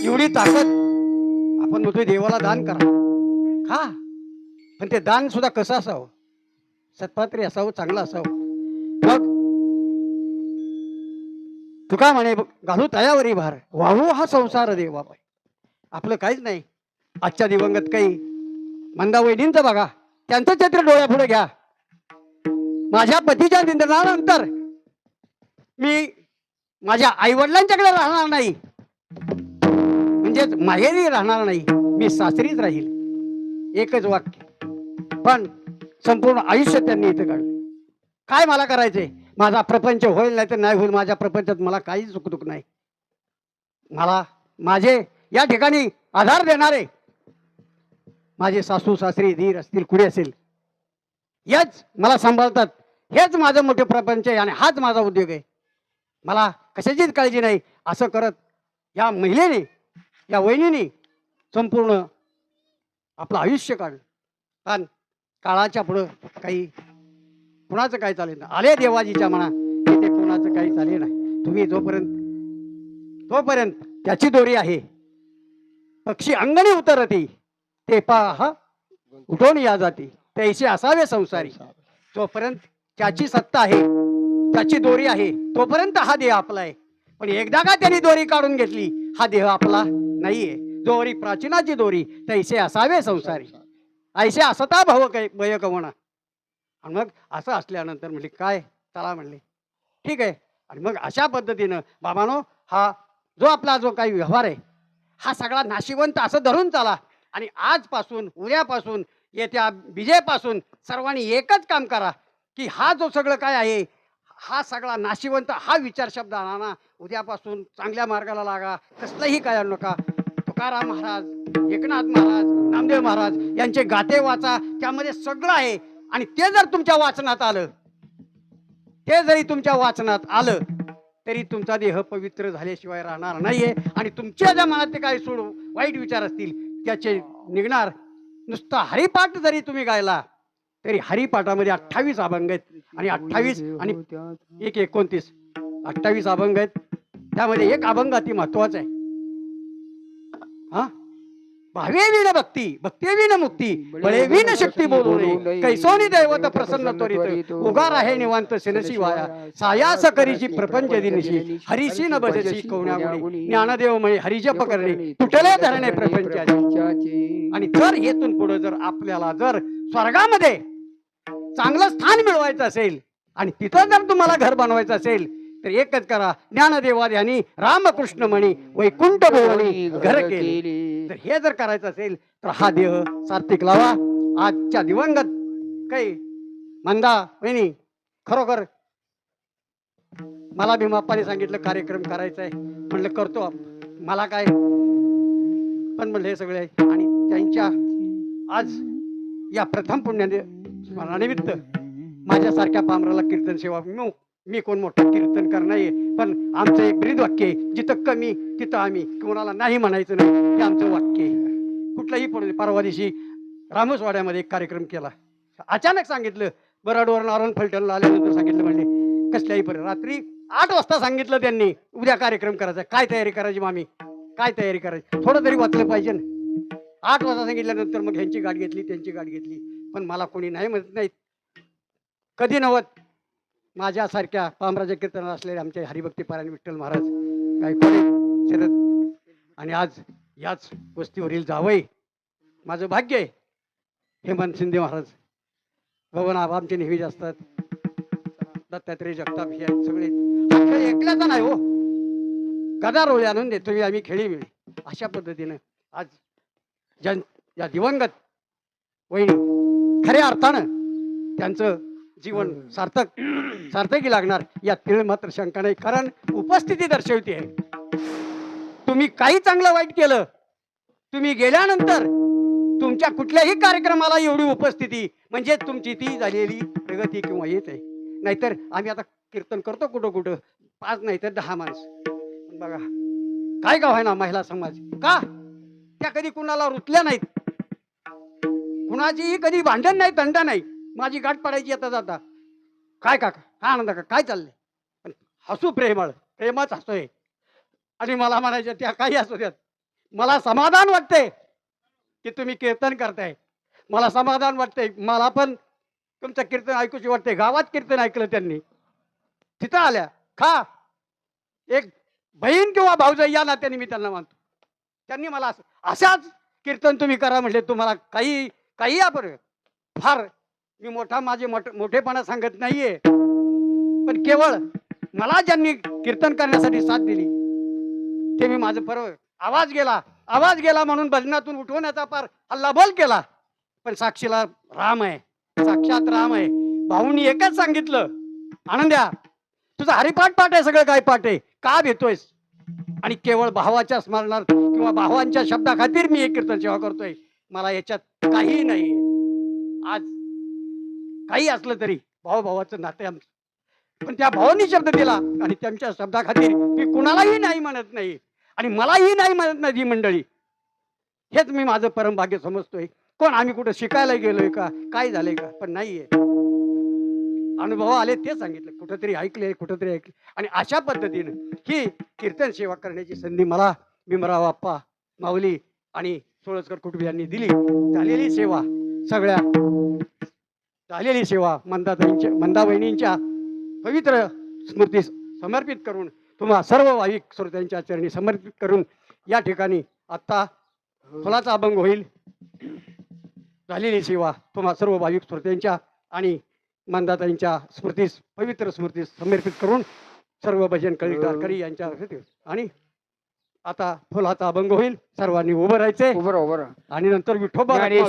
A: एवढी ताकद आपण म्हणतोय देवाला दान करा, हा, पण ते दान सुद्धा कसं असावं, सत्पात्री असावं, चांगलं असावं. मग तुका म्हणे घालू तयावरी भार, वाहू हा संसार देवा. आपलं काहीच नाही. आजच्या दिवंगत काही मंदा वहिनींचं बघा, त्यांचं चित्र डोळ्यापुढे घ्या. माझ्या पतीच्या निधनानंतर मी माझ्या आई वडिलांच्याकडे राहणार नाही, म्हणजेच माहेरी राहणार नाही, मी सासरीच राहील. एकच वाक्य, पण संपूर्ण आयुष्य त्यांनी इथं काढलं. काय मला करायचंय, माझा प्रपंच होईल नाही तर नाही होईल, माझ्या प्रपंचात मला काही चुकदुक नाही. मला माझे या ठिकाणी आधार देणारे माझे सासू सासरी धीर असतील, कुणी असेल, हेच मला सांभाळतात. हेच माझं मोठे प्रपंच आहे आणि हाच माझा उद्योग आहे. मला कशाचीच काळजी नाही. असं करत या महिलेने, या वहिनीने संपूर्ण आपलं आयुष्य काढलं. पण काळाच्या पुढं काही कुणाचं काही चालेल ना, आले देवाजीच्या म्हणा, ते कुणाचं काही चालेल नाही. तुम्ही जोपर्यंत त्याची दोरी आहे, पक्षी अंगणी उतरती ते पहा उठून या जाती, तैसे असावे संसारी. जोपर्यंत त्याची सत्ता आहे, त्याची दोरी आहे, तोपर्यंत हा देह आपला आहे. पण एकदा का त्यांनी दोरी काढून घेतली, हा देह आपला नाहीये. दोरी प्राचीनाची दोरी, तैसे असावे संसारी, ऐसे असता भव भय कवणा. आणि मग असं असल्यानंतर म्हणले काय, चला म्हणले ठीक आहे. आणि मग अशा पद्धतीनं बाबानो, हा जो आपला जो काही व्यवहार आहे, हा सगळा नाशिवंत असं धरून चाला. आणि आजपासून, उद्यापासून, येत्या विजेपासून सर्वांनी एकच काम करा की हा जो सगळं काय आहे, हा सगळा नाशिवंत हा विचार शब्द आणा. उद्यापासून चांगल्या मार्गाला लागा, कसलंही काय आणू नका. तुकाराम महाराज, एकनाथ महाराज, नामदेव महाराज यांचे गाते वाचा, त्यामध्ये सगळं आहे. आणि ते जर तुमच्या वाचनात आलं, ते जरी तुमच्या वाचनात आलं, तरी तुमचा देह पवित्र झाल्याशिवाय राहणार नाहीये. आणि तुमच्या ज्या मनात ते काही सोडू वाईट विचार असतील, त्याचे निघणार. नुसता हरिपाठ जरी तुम्ही गायला, तरी हरिपाठामध्ये 28 अभंग आहेत. आणि 28 आणि 1:29 28 अभंग आहेत. त्यामध्ये एक अभंग अति महत्वाचा आहे. हा, भावे विण भक्ती, भक्ती विण मुक्ती, बळे विण शक्ती बोलू नये, कैसोनी दैवत प्रसन्न त्वरित, उगार आहे निवांत सेनसी वाया, सायास करीची प्रपंच दिनशी, हरिशी न भजशी कवण्यागुणी, ज्ञानदेव म्हणे हरिजप करणे, तुटले धरणे प्रपंचाची. आणि जर हेतून पुढे जर आपल्याला जर स्वर्गामध्ये चांगलं स्थान मिळवायचं असेल, आणि तिथं जर तुम्हाला घर बनवायचं असेल, तर एकच करा, ज्ञानदेवाद्यांनी रामकृष्ण म्हणी वैकुंठ भुवनी घर केले. तर हे जर करायचं असेल तर हा देह सात्विक लावा. आजच्या दिवंगत काही मंदा वहिनी, खरोखर मला भीमाप्पाने सांगितलं कार्यक्रम करायचा आहे, म्हणलं करतो, मला काय, पण म्हणलं हे सगळे. आणि त्यांच्या आज या प्रथम पुण्य स्मरणानिमित्त माझ्यासारख्या पामराला कीर्तन सेवा, मी कोण मोठं कीर्तन करणार, पण आमचं एक ब्रीद वाक्य आहे, जिथं कमी तिथं आम्ही, कोणाला नाही म्हणायचं नाही, हे आमचं वाक्य आहे. कुठलंही पडू. परवा दिवशी रामसवाड्यामध्ये एक कार्यक्रम केला. अचानक सांगितलं, बराडवर नारायण फलटणला आल्यानंतर सांगितलं, म्हणले कसल्याही पर्यंत रात्री 8 वाजता सांगितलं त्यांनी, उद्या कार्यक्रम करायचा. काय तयारी करायची मामी, काय तयारी करायची, थोडं तरी वाचलं पाहिजे ना. 8 वाजता सांगितल्यानंतर मग ह्यांची गाठ घेतली, त्यांची गाठ घेतली. पण मला कोणी नाही म्हणत नाहीत, कधी नव्हत. माझ्यासारख्या पामराच्या कीर्तनात असलेले आमचे हरिभक्ती पारायण विठ्ठल महाराज गायकवाड शरद, आणि आज याच वस्तीवरील जावई माझं भाग्य आहे. हेमंत शिंदे महाराज, भवन आबा आमचे नेहमीच असतात, दत्तात्रय जगताप हे सगळे. एकल्याचा नाही हो, गदा रोळे आणून देतो आम्ही, खेळी मिळी. अशा पद्धतीनं आज या दिवंगत वहिनी खऱ्या अर्थानं त्यांचं जीवन सार्थकी लागणार या तीळ मात्र शंका नाही. कारण उपस्थिती दर्शवते. तुम्ही काही चांगलं वाईट केलं, तुम्ही गेल्यानंतर तुमच्या कुठल्याही कार्यक्रमाला एवढी उपस्थिती म्हणजे तुमची ती झालेली प्रगती किंवा येत आहे. नाहीतर आम्ही आता कीर्तन करतो कुठं कुठं 5 नाही तर 10 माणसं. पण बघा काय का व्हायना महिला समाज का त्या कधी कुणाला रुतल्या नाहीत, कुणाचीही कधी भांडण नाही, तंड नाही. माझी गाठ पडायची येता जाता काय काका काय आनंद का काय चाललंय, पण हसू प्रेमच हसतोय. आणि मला म्हणायचं त्या काही असू द्यात, मला समाधान वाटते की तुम्ही कीर्तन करताय. मला समाधान वाटतंय, मला पण तुमचं कीर्तन ऐकूशी वाटतंय. गावात कीर्तन ऐकलं त्यांनी, तिथं आल्या खा एक बहीण किंवा भाऊजाई या नात्याने मी त्यांना मानतो. त्यांनी मला अशाच कीर्तन तुम्ही करा म्हटले. तुम्हाला काही आपण फार मी माझे मोठेपणा सांगत नाहीये, पण केवळ मला ज्यांनी कीर्तन करण्यासाठी साथ दिली ते मी माझं पर्व आवाज गेला म्हणून भजनातून उठवण्याचा फार हल्लाबोल केला. पण साक्षीला राम आहे, साक्षात राम आहे. भाऊनी एकच सांगितलं, आनंद्या तुझा हरिपाठ पाठ आहे, सगळं काय पाठ आहे, का भेटतोयस. आणि केवळ भावाच्या स्मरणार्थ किंवा भावांच्या शब्दाखातीर मी एक कीर्तन सेवा करतोय. मला याच्यात काही नाही. आज काही असलं तरी भावाचं नातं आमचं, पण त्या भावांनी शब्द दिला आणि त्यांच्या शब्दाखातीर मी कुणालाही नाही म्हणत नाही आणि मलाही नाही म्हणत नाही. ही मंडळी हेच मी माझं परम भाग्य समजतोय. कोण आम्ही कुठं शिकायला गेलोय का, काय झालंय का, पण नाहीये. अनुभव आले ते सांगितलं, कुठंतरी ऐकले आणि अशा पद्धतीनं ही कीर्तन सेवा करण्याची संधी मला भीमराव आप्पा माऊली आणि सोळसकर कुटुंबियांनी दिली. झालेली सेवा मंदा वहिनींच्या पवित्र स्मृती समर्पित करून तुम्हा सर्व भाविक श्रोत्यांच्या चरणी समर्पित करून या ठिकाणी आता फुलाचा अभंग होईल. झालेली सेवा तुम्हा सर्व भाविक श्रोत्यांच्या आणि मंदाताईंच्या पवित्र स्मृती समर्पित करून सर्व भजन करी यांच्या आणि आता फुलाचा अभंग होईल. सर्वांनी उभं राहायचे आणि नंतर विठोबा
B: माऊली